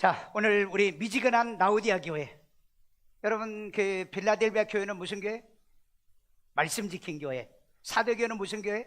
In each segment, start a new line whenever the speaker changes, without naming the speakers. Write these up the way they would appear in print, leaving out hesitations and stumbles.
자, 오늘 우리 미지근한 라우디아 교회. 여러분, 그 빌라델비아 교회는 무슨 교회? 말씀 지킨 교회. 사도교회는 무슨 교회?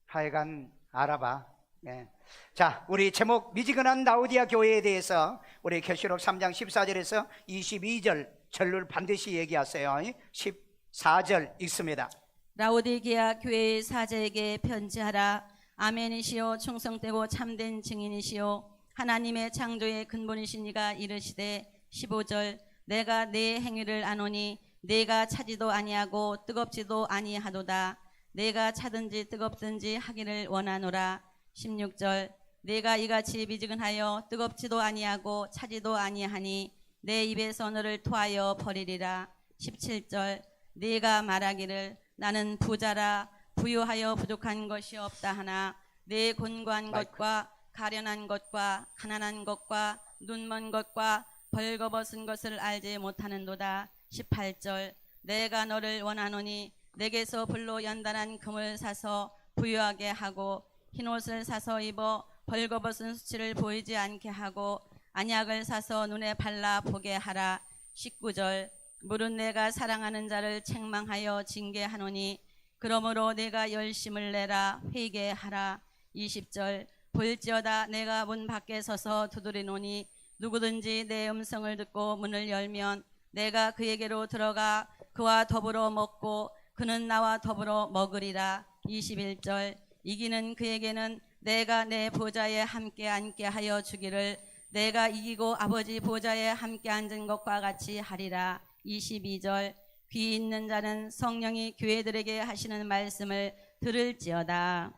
하여간 알아봐. 네. 자, 우리 제목 미지근한 라우디아 교회에 대해서 우리 계시록 3장 14절에서 22절 절을 반드시 얘기하세요. 14절 읽습니다.
라오디게아 교회의 사자에게 편지하라. 아멘이시오 충성되고 참된 증인이시오 하나님의 창조의 근본이신 이가 이르시되 15절 내가 네 행위를 아노니 내가 차지도 아니하고 뜨겁지도 아니하도다. 내가 차든지 뜨겁든지 하기를 원하노라. 16절 내가 이같이 미지근하여 뜨겁지도 아니하고 차지도 아니하니 내 입에서 너를 토하여 버리리라. 17절 네가 말하기를 나는 부자라 부유하여 부족한 것이 없다 하나 내 곤고한 것과 가련한 것과 가난한 것과 눈먼 것과 벌거벗은 것을 알지 못하는도다. 18절 내가 너를 원하노니 내게서 불로 연단한 금을 사서 부유하게 하고 흰옷을 사서 입어 벌거벗은 수치를 보이지 않게 하고 안약을 사서 눈에 발라 보게 하라. 19절 물은 내가 사랑하는 자를 책망하여 징계하노니 그러므로 내가 열심을 내라 회개하라. 20절 볼지어다 내가 문 밖에 서서 두드리노니 누구든지 내 음성을 듣고 문을 열면 내가 그에게로 들어가 그와 더불어 먹고 그는 나와 더불어 먹으리라. 21절 이기는 그에게는 내가 내 보좌에 함께 앉게 하여 주기를 내가 이기고 아버지 보좌에 함께 앉은 것과 같이 하리라. 22절 귀 있는 자는 성령이 교회들에게 하시는 말씀을 들을지어다.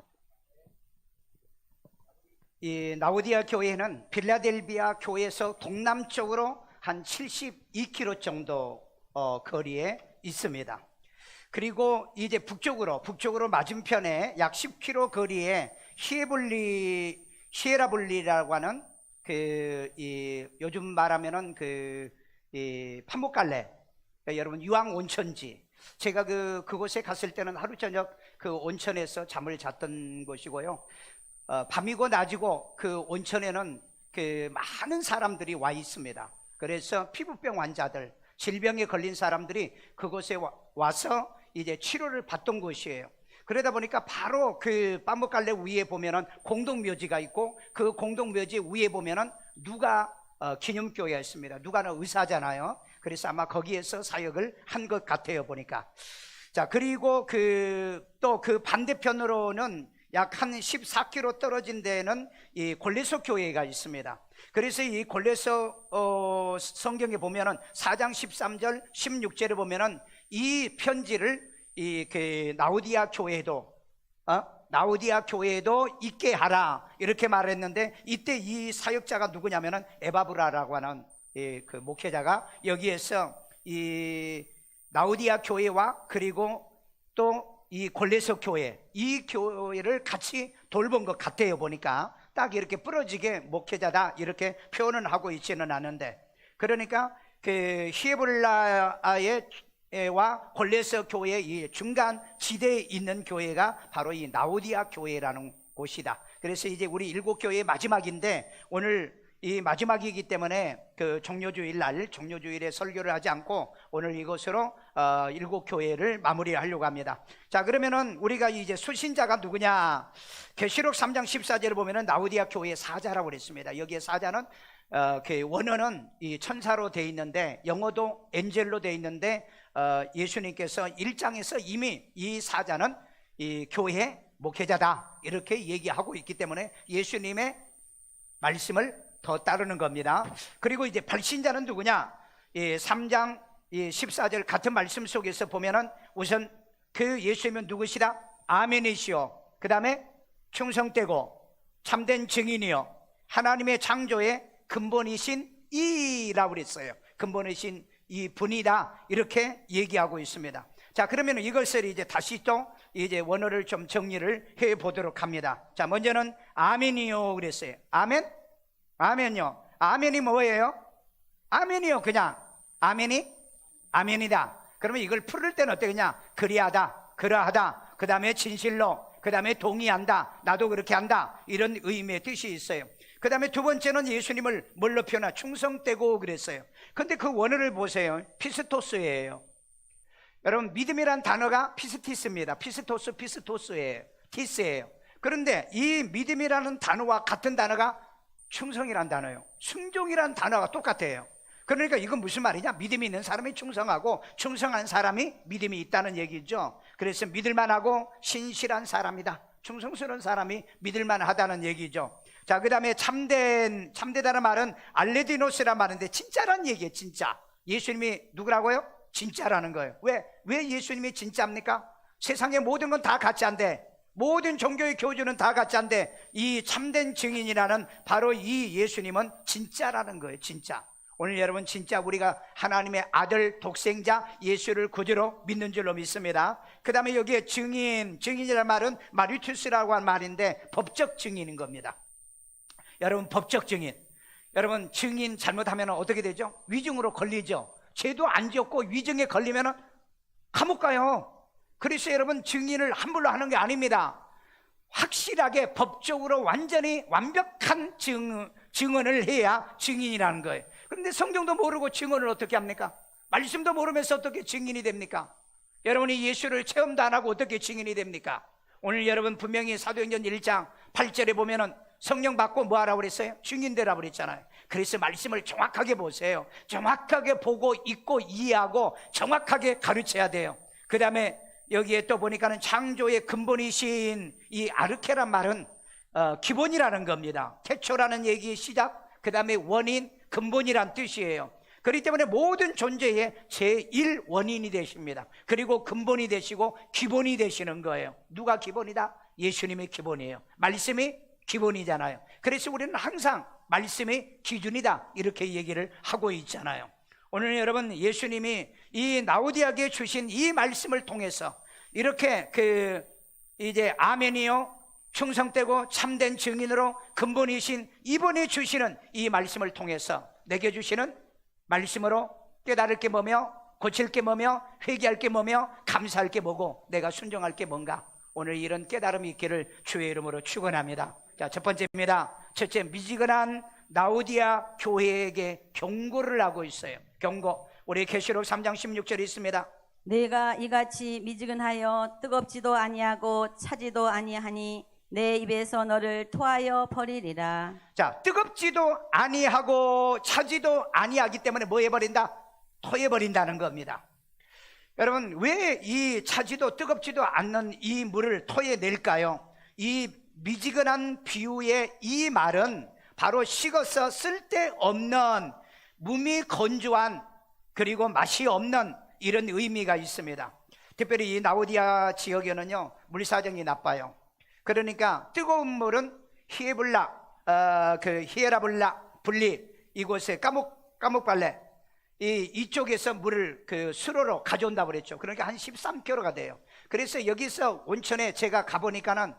이 라우디아 교회는 빌라델비아 교회에서 동남쪽으로 한 72km 정도 거리에 있습니다. 그리고 이제 북쪽으로 맞은편에 약 10km 거리에 히에라볼리라고 하는 요즘 말하면은 판목갈래, 여러분 유황 온천지. 제가 그곳에 갔을 때는 하루 저녁 그 온천에서 잠을 잤던 곳이고요. 밤이고 낮이고 그 온천에는 많은 사람들이 와 있습니다. 그래서 피부병 환자들, 질병에 걸린 사람들이 그곳에 와서 이제 치료를 받던 곳이에요. 그러다 보니까 바로 그 판목갈래 위에 보면은 공동묘지가 있고 그 공동묘지 위에 보면은 누가 기념교회가 있습니다. 누가는 의사잖아요. 그래서 아마 거기에서 사역을 한 것 같아요, 보니까. 자, 그리고 또 그 반대편으로는 약 한 14km 떨어진 데는 이 골레소 교회가 있습니다. 그래서 이 골레소 성경에 보면은 4장 13절 16절에 보면은 이 편지를 라우디아 교회에도 있게 하라 이렇게 말했는데, 이때 이 사역자가 누구냐면은 에바브라라고 하는 그 목회자가 여기에서 이 라우디아 교회와 그리고 또 이 골레소 교회, 이 교회를 같이 돌본 것 같아요. 보니까 딱 이렇게 부러지게 목회자다 이렇게 표현은 하고 있지는 않은데, 그러니까 그 히에볼라와 골레소 교회의 이 중간 지대에 있는 교회가 바로 이 라우디아 교회라는 곳이다. 그래서 이제 우리 7교회의 마지막인데, 오늘 이 마지막이기 때문에 그 종료주일에 설교를 하지 않고 오늘 이것으로 7교회를 마무리하려고 합니다. 자, 그러면은 우리가 이제 수신자가 누구냐? 계시록 3장 14절을 보면은 라우디아 교회의 사자라고 그랬습니다. 여기에 사자는 그 원어는 이 천사로 되어 있는데 영어도 엔젤로 되어 있는데 예수님께서 1장에서 이미 이 사자는 이 교회 목회자다 이렇게 얘기하고 있기 때문에 예수님의 말씀을 더 따르는 겁니다. 그리고 이제 발신자는 누구냐? 3장 14절 같은 말씀 속에서 보면은 우선 그 예수님은 누구시다? 아멘이시오. 그 다음에 충성되고 참된 증인이요 하나님의 창조의 근본이신 이라고 그랬어요. 근본이신 이 분이다 이렇게 얘기하고 있습니다. 자, 그러면 이것을 이제 다시 또 이제 원어를 좀 정리를 해 보도록 합니다. 자, 먼저는 아멘이요 그랬어요. 아멘요. 아멘이 뭐예요? 아멘이요. 그냥 아멘이다. 그러면 이걸 풀을 때는 어떻게 그냐? 그리하다, 그러하다, 그 다음에 진실로, 그 다음에 동의한다, 나도 그렇게 한다, 이런 의미의 뜻이 있어요. 그 다음에 두 번째는 예수님을 뭘로 표현하? 충성되고 그랬어요. 근데 그 원어를 보세요. 피스토스예요. 여러분, 믿음이란 단어가 피스티스입니다. 피스토스예요. 티스예요. 그런데 이 믿음이라는 단어와 같은 단어가 충성이란 단어예요. 순종이란 단어가 똑같아요. 그러니까 이건 무슨 말이냐? 믿음이 있는 사람이 충성하고 충성한 사람이 믿음이 있다는 얘기죠. 그래서 믿을만하고 신실한 사람이다. 충성스러운 사람이 믿을만하다는 얘기죠. 자, 그 다음에 참되다는 말은 알레디노스란 말인데 진짜란 얘기예요. 진짜. 예수님이 누구라고요? 진짜라는 거예요. 왜 예수님이 진짜입니까? 세상의 모든 건 다 가짜인데, 모든 종교의 교주는 다 가짜인데, 이 참된 증인이라는 바로 이 예수님은 진짜라는 거예요. 진짜. 오늘 여러분, 진짜 우리가 하나님의 아들 독생자 예수를 구주로 믿는 줄로 믿습니다. 그 다음에 여기에 증인이라는 말은 마리투스라고 한 말인데 법적 증인인 겁니다. 여러분, 법적 증인. 여러분, 증인 잘못하면 어떻게 되죠? 위증으로 걸리죠. 죄도 안 지었고 위증에 걸리면 감옥 가요. 그래서 여러분, 증인을 함부로 하는 게 아닙니다. 확실하게 법적으로 완전히 완벽한 증언을 해야 증인이라는 거예요. 그런데 성경도 모르고 증언을 어떻게 합니까? 말씀도 모르면서 어떻게 증인이 됩니까? 여러분이 예수를 체험도 안 하고 어떻게 증인이 됩니까? 오늘 여러분 분명히 사도행전 1장 8절에 보면은 성령 받고 뭐 하라고 그랬어요? 증인되라고 그랬잖아요. 그래서 말씀을 정확하게 보세요. 정확하게 보고 읽고 이해하고 정확하게 가르쳐야 돼요. 그 다음에 여기에 또 보니까는 창조의 근본이신 이 아르케란 말은 기본이라는 겁니다. 태초라는 얘기의 시작, 그 다음에 원인, 근본이란 뜻이에요. 그렇기 때문에 모든 존재의 제1원인이 되십니다. 그리고 근본이 되시고 기본이 되시는 거예요. 누가 기본이다? 예수님이 기본이에요. 말씀이 기본이잖아요. 그래서 우리는 항상 말씀이 기준이다, 이렇게 얘기를 하고 있잖아요. 오늘 여러분, 예수님이 이 라오디아에게 주신 이 말씀을 통해서 이렇게 이제 아멘이요, 충성되고 참된 증인으로 근본이신 이분이 주시는 이 말씀을 통해서 내게 주시는 말씀으로 깨달을 게 뭐며, 고칠 게 뭐며, 회개할 게 뭐며, 감사할 게 뭐고, 내가 순종할 게 뭔가, 오늘 이런 깨달음이 있기를 주의 이름으로 축원합니다. 자, 첫 번째입니다. 첫째, 미지근한 라오디아 교회에게 경고를 하고 있어요. 경고. 우리 계시록 3장 16절에 있습니다.
내가 이같이 미지근하여 뜨겁지도 아니하고 차지도 아니하니 내 입에서 너를 토하여 버리리라.
자, 뜨겁지도 아니하고 차지도 아니하기 때문에 뭐 해버린다? 토해버린다는 겁니다. 여러분, 왜 이 차지도 뜨겁지도 않는 이 물을 토해낼까요? 이 미지근한 비유의 이 말은 바로 식어서 쓸데없는, 몸이 건조한, 그리고 맛이 없는 이런 의미가 있습니다. 특별히 이 라오디아 지역에는요, 물 사정이 나빠요. 그러니까 뜨거운 물은 히에라블라 분리, 이곳에 까목발레 이쪽에서 물을 수로로 가져온다고 그랬죠. 그러니까 한 13km가 돼요. 그래서 여기서 온천에 제가 가보니까는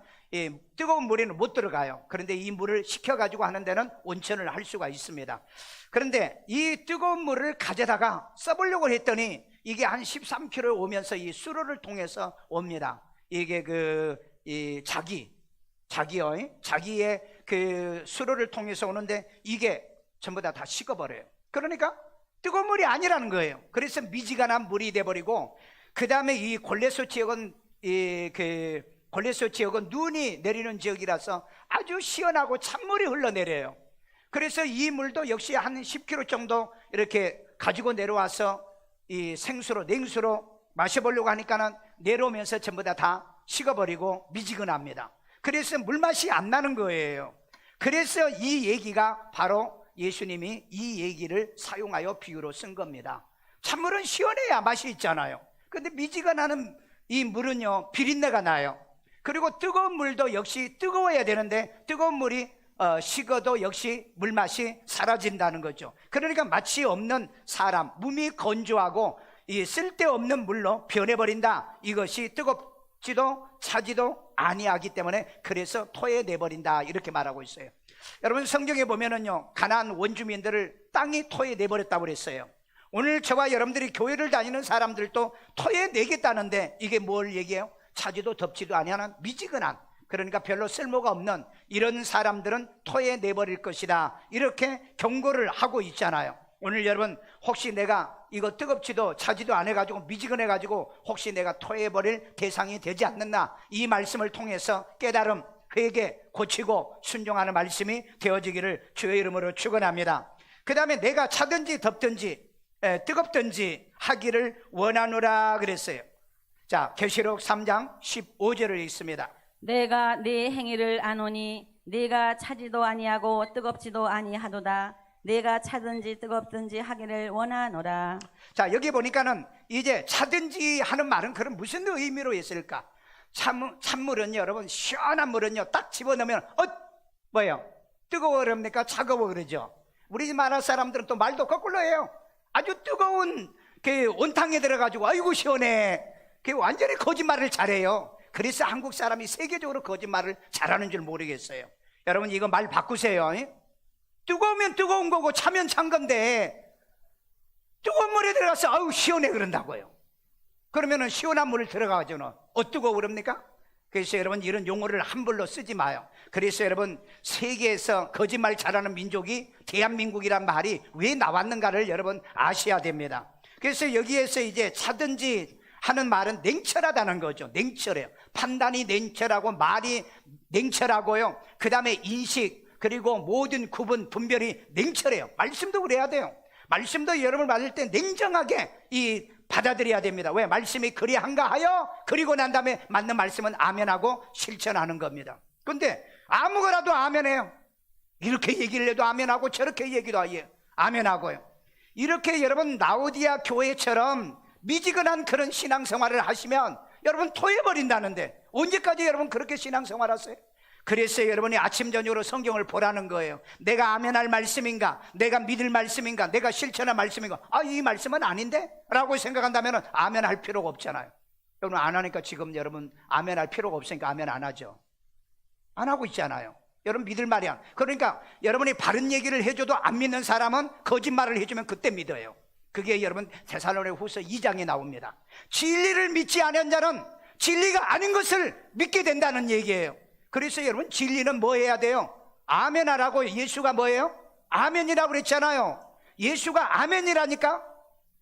뜨거운 물에는 못 들어가요. 그런데 이 물을 식혀가지고 하는 데는 온천을 할 수가 있습니다. 그런데 이 뜨거운 물을 가져다가 써보려고 했더니 이게 한 13km 오면서 이 수로를 통해서 옵니다. 이게 자기의 수로를 통해서 오는데 이게 전부 다 식어버려요. 그러니까 뜨거운 물이 아니라는 거예요. 그래서 미지근한 물이 돼버리고, 그 다음에 이 골레소 지역은 눈이 내리는 지역이라서 아주 시원하고 찬물이 흘러내려요. 그래서 이 물도 역시 한 10km 정도 이렇게 가지고 내려와서 이 냉수로 마셔보려고 하니까는 내려오면서 전부 다 식어버리고 미지근합니다. 그래서 물맛이 안 나는 거예요. 그래서 이 얘기가 바로 예수님이 이 얘기를 사용하여 비유로 쓴 겁니다. 찬물은 시원해야 맛이 있잖아요. 근데 미지근한 이 물은요, 비린내가 나요. 그리고 뜨거운 물도 역시 뜨거워야 되는데 뜨거운 물이 식어도 역시 물맛이 사라진다는 거죠. 그러니까 맛이 없는 사람, 몸이 건조하고 이 쓸데없는 물로 변해버린다. 이것이 뜨겁지도 차지도 아니하기 때문에 그래서 토해내버린다, 이렇게 말하고 있어요. 여러분, 성경에 보면은요, 가나안 원주민들을 땅이 토해내버렸다고 그랬어요. 오늘 저와 여러분들이 교회를 다니는 사람들도 토해내겠다는데 이게 뭘 얘기해요? 차지도 덥지도 아니하는 미지근한, 그러니까 별로 쓸모가 없는 이런 사람들은 토에 내버릴 것이다, 이렇게 경고를 하고 있잖아요. 오늘 여러분, 혹시 내가 이거 뜨겁지도 차지도 안 해가지고 미지근해 가지고 혹시 내가 토해 버릴 대상이 되지 않는다, 이 말씀을 통해서 깨달음, 회개, 고치고 순종하는 말씀이 되어지기를 주의 이름으로 축원합니다. 그 다음에 내가 차든지 덥든지 뜨겁든지 하기를 원하노라 그랬어요. 자, 계시록 3장 15절을 읽습니다.
내가 네 행위를 아노니 네가 차지도 아니하고 뜨겁지도 아니하도다. 내가 차든지 뜨겁든지 하기를 원하노라.
자, 여기 보니까는 이제 차든지 하는 말은 그럼 무슨 의미로 했을까? 찬물은요, 여러분, 시원한 물은요 딱 집어넣으면 뭐예요? 뜨거워 그럽니까? 차가워 그러죠. 우리 집 마을 사람들은 또 말도 거꾸로 해요. 아주 뜨거운 그 온탕에 들어가지고 아이고 시원해, 그 완전히 거짓말을 잘해요. 그래서 한국 사람이 세계적으로 거짓말을 잘하는 줄 모르겠어요. 여러분, 이거 말 바꾸세요. 뜨거우면 뜨거운 거고 차면 찬 건데 뜨거운 물에 들어가서 아우 시원해 그런다고요. 그러면은 시원한 물을 들어가가지고는 뜨거워 그럽니까? 그래서 여러분, 이런 용어를 함부로 쓰지 마요. 그래서 여러분, 세계에서 거짓말 잘하는 민족이 대한민국이란 말이 왜 나왔는가를 여러분 아셔야 됩니다. 그래서 여기에서 이제 차든지 하는 말은 냉철하다는 거죠. 냉철해요. 판단이 냉철하고 말이 냉철하고요, 그 다음에 인식, 그리고 모든 구분 분별이 냉철해요. 말씀도 그래야 돼요. 말씀도 여러분을 받을 때 냉정하게 받아들여야 됩니다. 왜? 말씀이 그리한가 하여 그리고 난 다음에 맞는 말씀은 아멘하고 실천하는 겁니다. 근데 아무거나도 아멘해요. 이렇게 얘기를 해도 아멘하고 저렇게 얘기도 해요, 아멘하고요. 이렇게 여러분 라오디아 교회처럼 미지근한 그런 신앙생활을 하시면 여러분 토해버린다는데 언제까지 여러분 그렇게 신앙생활 하세요? 그래서 여러분이 아침 저녁으로 성경을 보라는 거예요. 내가 아멘할 말씀인가, 내가 믿을 말씀인가, 내가 실천할 말씀인가, 이 말씀은 아닌데? 라고 생각한다면 아멘할 필요가 없잖아요. 여러분, 안 하니까 지금 여러분 아멘할 필요가 없으니까 아멘 안 하죠. 안 하고 있잖아요. 여러분 믿을 말이야. 그러니까 여러분이 바른 얘기를 해줘도 안 믿는 사람은 거짓말을 해주면 그때 믿어요. 그게 여러분 데살로니가후서 2장에 나옵니다. 진리를 믿지 않은 자는 진리가 아닌 것을 믿게 된다는 얘기예요. 그래서 여러분, 진리는 뭐 해야 돼요? 아멘하라고. 예수가 뭐예요? 아멘이라고 그랬잖아요. 예수가 아멘이라니까.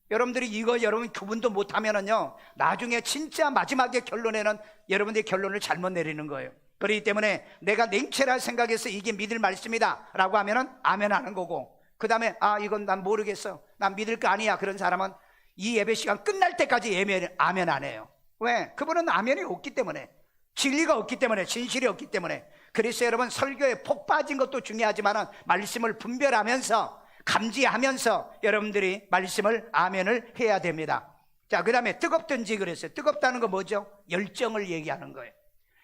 여러분들이 이거 여러분 구분도 못하면은요, 나중에 진짜 마지막에 결론에는 여러분들이 결론을 잘못 내리는 거예요. 그렇기 때문에 내가 냉철할 생각해서 이게 믿을 말씀이다 라고 하면은 아멘하는 거고, 그 다음에 이건 난 모르겠어, 난 믿을 거 아니야, 그런 사람은 이 예배 시간 끝날 때까지 아멘 안 해요. 왜? 그분은 아멘이 없기 때문에, 진리가 없기 때문에, 진실이 없기 때문에. 그래서 여러분, 설교에 폭 빠진 것도 중요하지만 말씀을 분별하면서 감지하면서 여러분들이 말씀을 아멘을 해야 됩니다. 자, 그 다음에 뜨겁든지 그랬어요. 뜨겁다는 거 뭐죠? 열정을 얘기하는 거예요.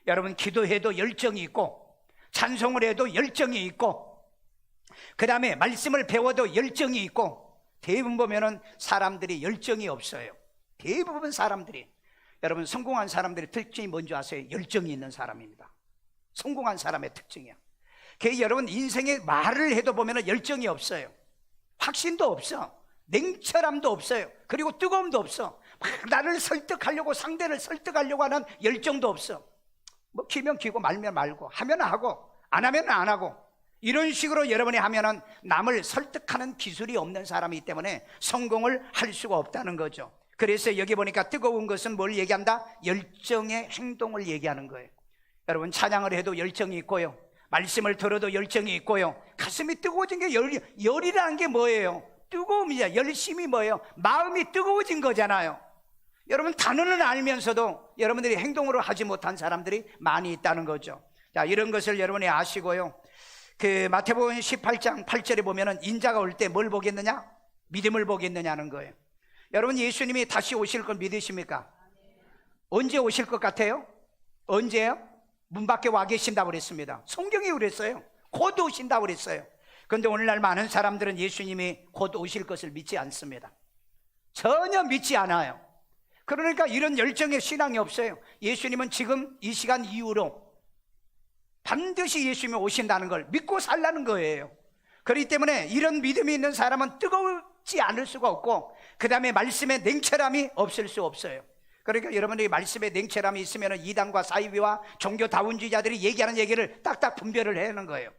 여러분, 기도해도 열정이 있고, 찬송을 해도 열정이 있고, 그 다음에 말씀을 배워도 열정이 있고, 대부분 보면은 사람들이 열정이 없어요. 대부분 사람들이. 여러분, 성공한 사람들의 특징이 뭔지 아세요? 열정이 있는 사람입니다. 성공한 사람의 특징이야. 여러분, 인생에 말을 해도 보면 열정이 없어요. 확신도 없어. 냉철함도 없어요. 그리고 뜨거움도 없어. 막 나를 설득하려고, 상대를 설득하려고 하는 열정도 없어. 뭐 키면 키고 말면 말고, 하면 하고 안 하면 안 하고, 이런 식으로 여러분이 하면은 남을 설득하는 기술이 없는 사람이기 때문에 성공을 할 수가 없다는 거죠. 그래서 여기 보니까 뜨거운 것은 뭘 얘기한다? 열정의 행동을 얘기하는 거예요. 여러분, 찬양을 해도 열정이 있고요, 말씀을 들어도 열정이 있고요, 가슴이 뜨거워진 게 열이라는 게 뭐예요? 뜨거움이야. 열심이 뭐예요? 마음이 뜨거워진 거잖아요. 여러분, 단어는 알면서도 여러분들이 행동으로 하지 못한 사람들이 많이 있다는 거죠. 자, 이런 것을 여러분이 아시고요, 마태복음 18장 8절에 보면은 인자가 올 때 뭘 보겠느냐? 믿음을 보겠느냐는 거예요. 여러분, 예수님이 다시 오실 걸 믿으십니까? 언제 오실 것 같아요? 언제요? 문 밖에 와 계신다고 그랬습니다. 성경이 그랬어요. 곧 오신다고 그랬어요. 그런데 오늘날 많은 사람들은 예수님이 곧 오실 것을 믿지 않습니다. 전혀 믿지 않아요. 그러니까 이런 열정의 신앙이 없어요. 예수님은 지금 이 시간 이후로 반드시 예수님이 오신다는 걸 믿고 살라는 거예요. 그렇기 때문에 이런 믿음이 있는 사람은 뜨거우지 않을 수가 없고, 그 다음에 말씀에 냉철함이 없을 수 없어요. 그러니까 여러분들이 말씀에 냉철함이 있으면 이단과 사이비와 종교다운주의자들이 얘기하는 얘기를 딱딱 분별을 해야 하는 거예요.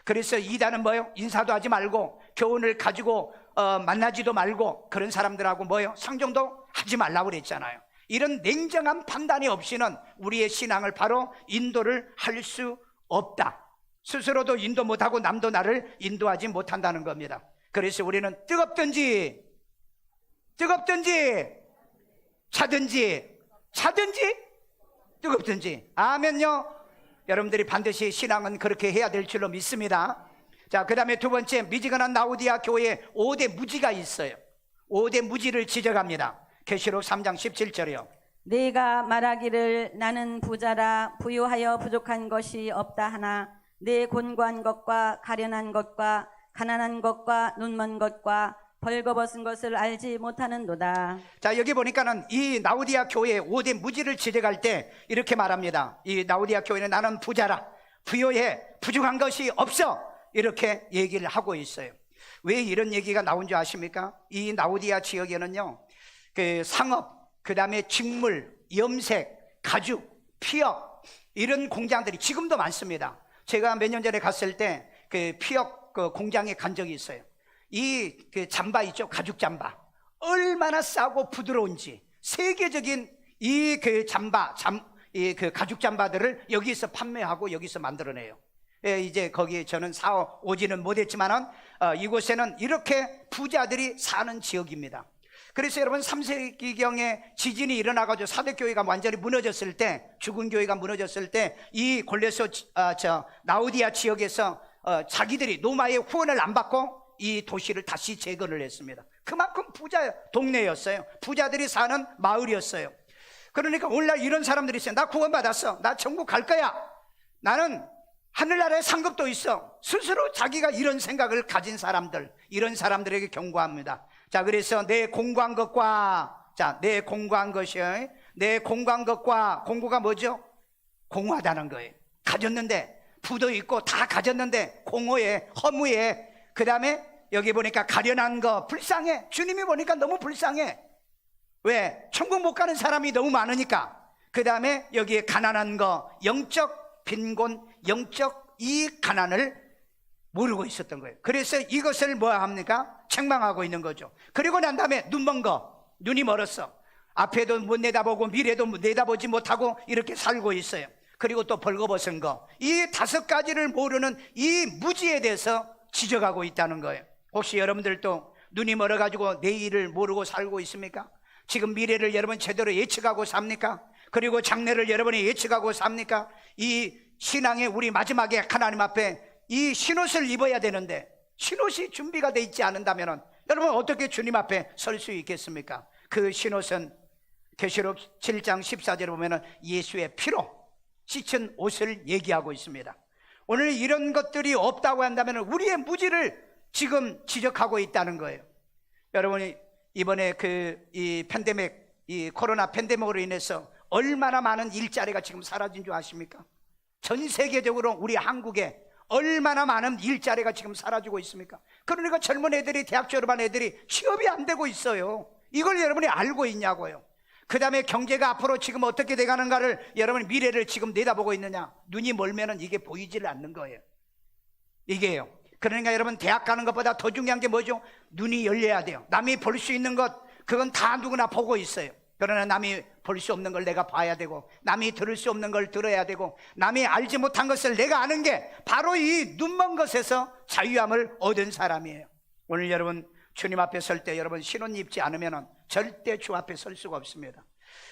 그래서 이단은 뭐예요? 인사도 하지 말고 교훈을 가지고 만나지도 말고 그런 사람들하고 뭐예요? 상종도 하지 말라고 그랬잖아요. 이런 냉정한 판단이 없이는 우리의 신앙을 바로 인도를 할 수 없다. 스스로도 인도 못하고 남도 나를 인도하지 못한다는 겁니다. 그래서 우리는 뜨겁든지 차든지 뜨겁든지 아멘요. 여러분들이 반드시 신앙은 그렇게 해야 될 줄로 믿습니다. 자, 그 다음에 두 번째, 미지근한 라오디아 교회에 5대 무지가 있어요. 5대 무지를 지적합니다. 계시록 3장 17절이요.
네가 말하기를 나는 부자라 부유하여 부족한 것이 없다 하나 내 곤고한 것과 가련한 것과 가난한 것과 눈먼 것과 벌거벗은 것을 알지 못하는도다.
자, 여기 보니까는 이 라오디아 교회의 5대 무지를 지적할 때 이렇게 말합니다. 이 라오디아 교회는 나는 부자라 부유해 부족한 것이 없어 이렇게 얘기를 하고 있어요. 왜 이런 얘기가 나온 줄 아십니까? 이 라오디아 지역에는요, 그 상업, 그 다음에 직물, 염색, 가죽, 피혁 이런 공장들이 지금도 많습니다. 제가 몇 년 전에 갔을 때 그 피혁 그 공장에 간 적이 있어요. 이 그 잠바 있죠? 가죽 잠바 얼마나 싸고 부드러운지 세계적인 이 그 이 그 가죽 잠바들을 여기서 판매하고 여기서 만들어내요. 예, 이제 거기 저는 사오 오지는 못했지만은 이곳에는 이렇게 부자들이 사는 지역입니다. 그래서 여러분 3세기경에 지진이 일어나가지고 사대교회가 완전히 무너졌을 때, 죽은 교회가 무너졌을 때 이 골레소 라오디아 지역에서 자기들이 로마의 후원을 안 받고 이 도시를 다시 재건을 했습니다. 그만큼 부자 동네였어요. 부자들이 사는 마을이었어요. 그러니까 오늘날 이런 사람들이 있어요. 나 구원받았어, 나 천국 갈 거야, 나는 하늘나라에 상급도 있어. 스스로 자기가 이런 생각을 가진 사람들, 이런 사람들에게 경고합니다. 자, 그래서 내 공고한 것과, 내 공고한 것이요, 내 공고한 것과, 공고가 뭐죠? 공허하다는 거예요. 가졌는데, 부도 있고 다 가졌는데 공허해, 허무해. 그 다음에 여기 보니까 가련한 거, 불쌍해. 주님이 보니까 너무 불쌍해. 왜? 천국 못 가는 사람이 너무 많으니까. 그 다음에 여기에 가난한 거, 영적 빈곤, 영적 이 가난을 모르고 있었던 거예요. 그래서 이것을 뭐 합니까? 책망하고 있는 거죠. 그리고 난 다음에 눈먼 거, 눈이 멀었어. 앞에도 못 내다보고 미래도 내다보지 못하고 이렇게 살고 있어요. 그리고 또 벌거벗은 거, 이 5가지를 모르는 이 무지에 대해서 지적하고 있다는 거예요. 혹시 여러분들도 눈이 멀어가지고 내일을 모르고 살고 있습니까? 지금 미래를 여러분 제대로 예측하고 삽니까? 그리고 장래를 여러분이 예측하고 삽니까? 이 신앙의 우리 마지막에 하나님 앞에 이 신옷을 입어야 되는데 신옷이 준비가 돼 있지 않는다면 여러분 어떻게 주님 앞에 설 수 있겠습니까? 그 신옷은 계시록 7장 14절에 보면 예수의 피로 씻은 옷을 얘기하고 있습니다. 오늘 이런 것들이 없다고 한다면 우리의 무지를 지금 지적하고 있다는 거예요. 여러분이 이번에 이 팬데믹, 이 코로나 팬데믹으로 인해서 얼마나 많은 일자리가 지금 사라진 줄 아십니까? 전 세계적으로 우리 한국에 얼마나 많은 일자리가 지금 사라지고 있습니까? 그러니까 젊은 애들이, 대학 졸업한 애들이 취업이 안 되고 있어요. 이걸 여러분이 알고 있냐고요. 그 다음에 경제가 앞으로 지금 어떻게 돼가는가를 여러분 미래를 지금 내다보고 있느냐? 눈이 멀면은 이게 보이지를 않는 거예요. 이게요. 그러니까 여러분 대학 가는 것보다 더 중요한 게 뭐죠? 눈이 열려야 돼요. 남이 볼 수 있는 것, 그건 다 누구나 보고 있어요. 그러나 남이 볼 수 없는 걸 내가 봐야 되고, 남이 들을 수 없는 걸 들어야 되고, 남이 알지 못한 것을 내가 아는 게 바로 이 눈먼 것에서 자유함을 얻은 사람이에요. 오늘 여러분 주님 앞에 설 때 여러분 신옷 입지 않으면 절대 주 앞에 설 수가 없습니다.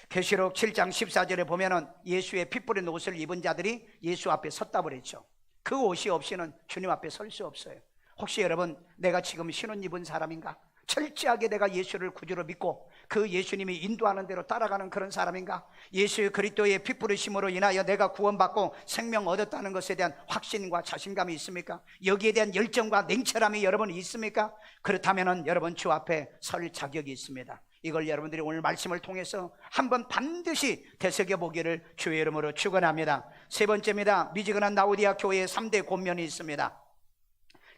계시록 7장 14절에 보면은 예수의 피 뿌린 옷을 입은 자들이 예수 앞에 섰다 그랬죠. 그 옷이 없이는 주님 앞에 설 수 없어요. 혹시 여러분 내가 지금 신옷 입은 사람인가? 철저하게 내가 예수를 구주로 믿고 그 예수님이 인도하는 대로 따라가는 그런 사람인가? 예수 그리스도의 피 뿌리심으로 인하여 내가 구원받고 생명 얻었다는 것에 대한 확신과 자신감이 있습니까? 여기에 대한 열정과 냉철함이 여러분이 있습니까? 그렇다면 여러분 주 앞에 설 자격이 있습니다. 이걸 여러분들이 오늘 말씀을 통해서 한번 반드시 되새겨 보기를 주의 이름으로 축원합니다. 세 번째입니다. 미지근한 라오디아 교회에 3대 권면이 있습니다.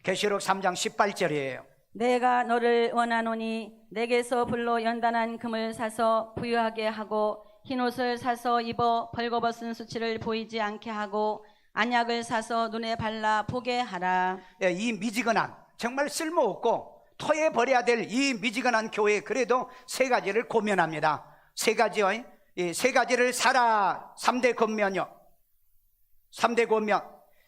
계시록 3장 18절이에요.
내가 너를 원하노니 내게서 불로 연단한 금을 사서 부유하게 하고 흰옷을 사서 입어 벌거벗은 수치를 보이지 않게 하고 안약을 사서 눈에 발라 보게 하라.
예, 이 미지근한 정말 쓸모없고 토해 버려야 될 이 미지근한 교회, 그래도 세 가지를 고면합니다. 세 가지요. 이 세 가지를 사라. 3대 권면요. 3대 권면.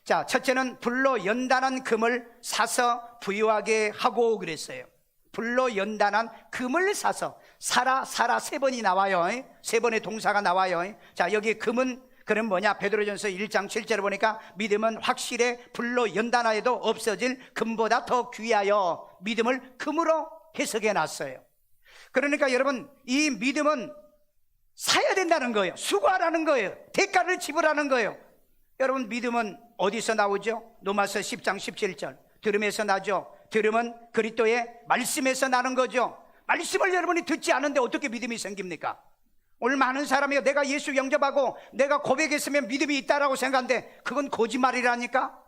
자, 첫째는 불로 연단한 금을 사서 부유하게 하고 그랬어요. 불로 연단한 금을 사서. 사라 세 번이 나와요. 세 번의 동사가 나와요. 자, 여기 금은 그럼 뭐냐? 베드로전서 1장 7절에 보니까 믿음은 확실해 불로 연단하여도 없어질 금보다 더 귀하여 믿음을 금으로 해석해 놨어요. 그러니까 여러분, 이 믿음은 사야 된다는 거예요. 수고하라는 거예요. 대가를 지불하는 거예요. 여러분, 믿음은 어디서 나오죠? 로마서 10장 17절. 들음에서 나죠. 들음은 그리스도의 말씀에서 나는 거죠. 말씀을 여러분이 듣지 않은데 어떻게 믿음이 생깁니까? 오늘 많은 사람이 내가 예수 영접하고 내가 고백했으면 믿음이 있다라고 생각하는데 그건 거짓말이라니까?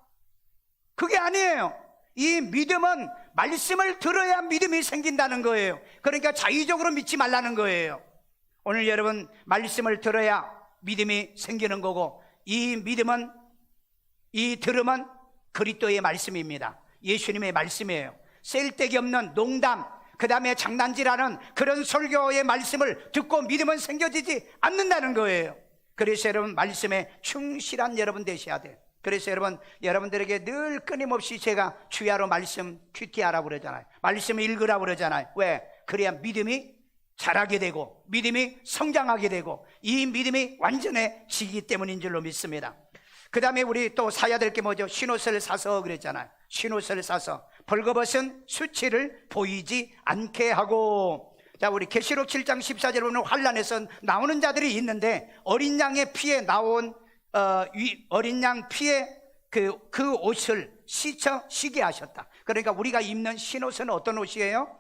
그게 아니에요. 이 믿음은 말씀을 들어야 믿음이 생긴다는 거예요. 그러니까 자의적으로 믿지 말라는 거예요. 오늘 여러분, 말씀을 들어야 믿음이 생기는 거고, 이 믿음은, 이 들음은 그리스도의 말씀입니다. 예수님의 말씀이에요. 쓸데기 없는 농담, 그 다음에 장난질하는 그런 설교의 말씀을 듣고 믿음은 생겨지지 않는다는 거예요. 그래서 여러분, 말씀에 충실한 여러분 되셔야 돼요. 그래서 여러분, 여러분들에게 늘 끊임없이 제가 주야로 말씀 큐티하라고 그러잖아요. 말씀 읽으라고 그러잖아요. 왜? 그래야 믿음이 자라게 되고 믿음이 성장하게 되고 이 믿음이 완전해지기 때문인 줄로 믿습니다. 그 다음에 우리 또 사야 될 게 뭐죠? 흰옷을 사서 그랬잖아요. 흰옷을 사서 벌거벗은 수치를 보이지 않게 하고. 자, 우리 계시록 7장 14절에 보면 환란에서 나오는 자들이 있는데 어린 양의 피에 나온 어린 양 피에 그 옷을 씻어 쉬게 하셨다. 그러니까 우리가 입는 흰옷은 어떤 옷이에요?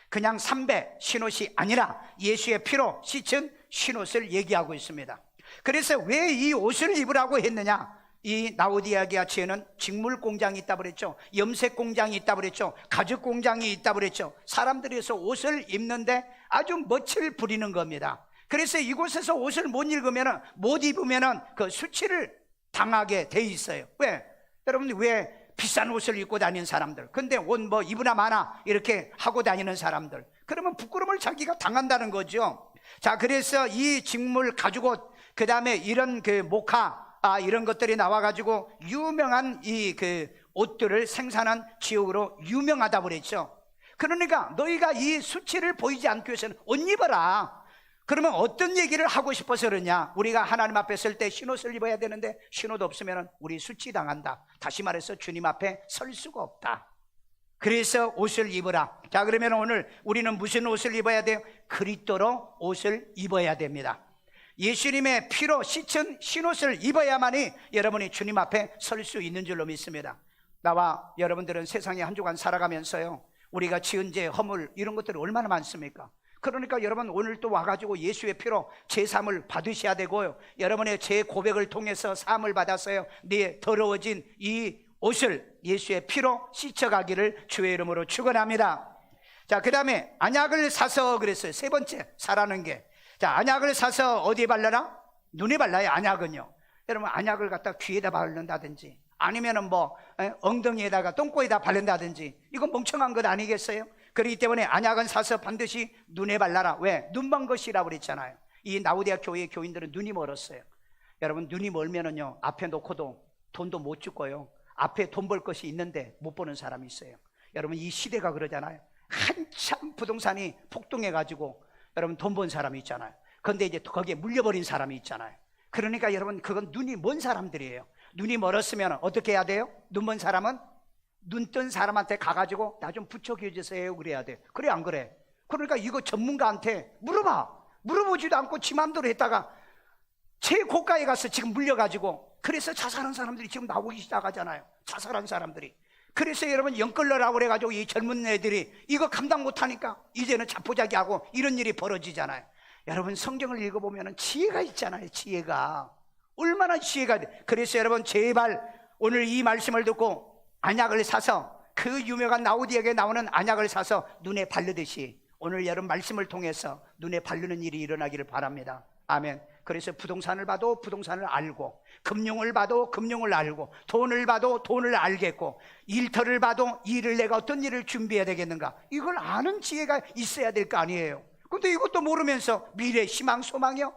그냥 삼배 흰옷이 아니라 예수의 피로 씻은 흰옷을 얘기하고 있습니다. 그래서 왜 이 옷을 입으라고 했느냐? 이 라오디게아에는 직물 공장이 있다고 그랬죠. 염색 공장이 있다고 그랬죠. 가죽 공장이 있다고 그랬죠. 사람들에서 옷을 입는데 아주 멋을 부리는 겁니다. 그래서 이곳에서 옷을 못 입으면 그 수치를 당하게 돼 있어요. 왜? 여러분, 왜 비싼 옷을 입고 다니는 사람들, 근데 옷 뭐 입으나 마나 이렇게 하고 다니는 사람들, 그러면 부끄러움을 자기가 당한다는 거죠. 자, 그래서 이 직물 가죽옷, 그 다음에 이런 그 모카, 이런 것들이 나와가지고 유명한 이 그 옷들을 생산한 지역으로 유명하다고 그랬죠. 그러니까 너희가 이 수치를 보이지 않기 위해서는 옷 입어라. 그러면 어떤 얘기를 하고 싶어서 그러냐? 우리가 하나님 앞에 설 때 흰옷을 입어야 되는데 흰옷 없으면 우리 수치당한다. 다시 말해서 주님 앞에 설 수가 없다. 그래서 옷을 입으라. 자, 그러면 오늘 우리는 무슨 옷을 입어야 돼요? 그리스도로 옷을 입어야 됩니다. 예수님의 피로 씻은 흰옷을 입어야만이 여러분이 주님 앞에 설 수 있는 줄로 믿습니다. 나와 여러분들은 세상에 한 주간 살아가면서요, 우리가 지은 죄, 허물 이런 것들이 얼마나 많습니까? 그러니까 여러분, 오늘 또 와가지고 예수의 피로 제사함을 받으셔야 되고요, 여러분의 제 고백을 통해서 사함을 받았어요. 네 더러워진 이 옷을 예수의 피로 씻어가기를 주의 이름으로 축원합니다. 자, 그 다음에 안약을 사서 그랬어요. 세 번째, 사라는 게. 자, 안약을 사서 어디에 발라라? 눈에 발라요. 안약은요, 여러분, 안약을 갖다 귀에다 바른다든지 아니면은 뭐 엉덩이에다가 똥꼬에다 바른다든지, 이건 멍청한 것 아니겠어요? 그렇기 때문에 안약은 사서 반드시 눈에 발라라. 왜? 눈 먼 것이라고 그랬잖아요. 이 라오디게아 교회의 교인들은 눈이 멀었어요. 여러분, 눈이 멀면은요, 앞에 놓고도 돈도 못 주고요, 앞에 돈 벌 것이 있는데 못 보는 사람이 있어요. 여러분, 이 시대가 그러잖아요. 한참 부동산이 폭등해가지고 여러분 돈 번 사람이 있잖아요. 그런데 이제 거기에 물려버린 사람이 있잖아요. 그러니까 여러분, 그건 눈이 먼 사람들이에요. 눈이 멀었으면 어떻게 해야 돼요? 눈 먼 사람은 눈 뜬 사람한테 가가지고 나 좀 부축해 주세요 그래야 돼. 그래 안 그래? 그러니까 이거 전문가한테 물어보지도 않고 지 맘대로 했다가 제일 고가에 가서 지금 물려가지고, 그래서 자살한 사람들이 지금 나오기 시작하잖아요. 자살한 사람들이. 그래서 여러분, 영끌러라고 그래가지고 이 젊은 애들이 이거 감당 못하니까 이제는 자포자기하고 이런 일이 벌어지잖아요. 여러분, 성경을 읽어보면 지혜가 있잖아요. 지혜가 얼마나 지혜가 돼. 그래서 여러분, 제발 오늘 이 말씀을 듣고 안약을 사서, 그 유명한 라오디게아에 나오는 안약을 사서 눈에 바르듯이 오늘 여러분 말씀을 통해서 눈에 바르는 일이 일어나기를 바랍니다. 아멘. 그래서 부동산을 봐도 부동산을 알고, 금융을 봐도 금융을 알고, 돈을 봐도 돈을 알겠고, 일터를 봐도 일을 내가 어떤 일을 준비해야 되겠는가, 이걸 아는 지혜가 있어야 될 거 아니에요. 근데 이것도 모르면서 미래 희망 소망이요?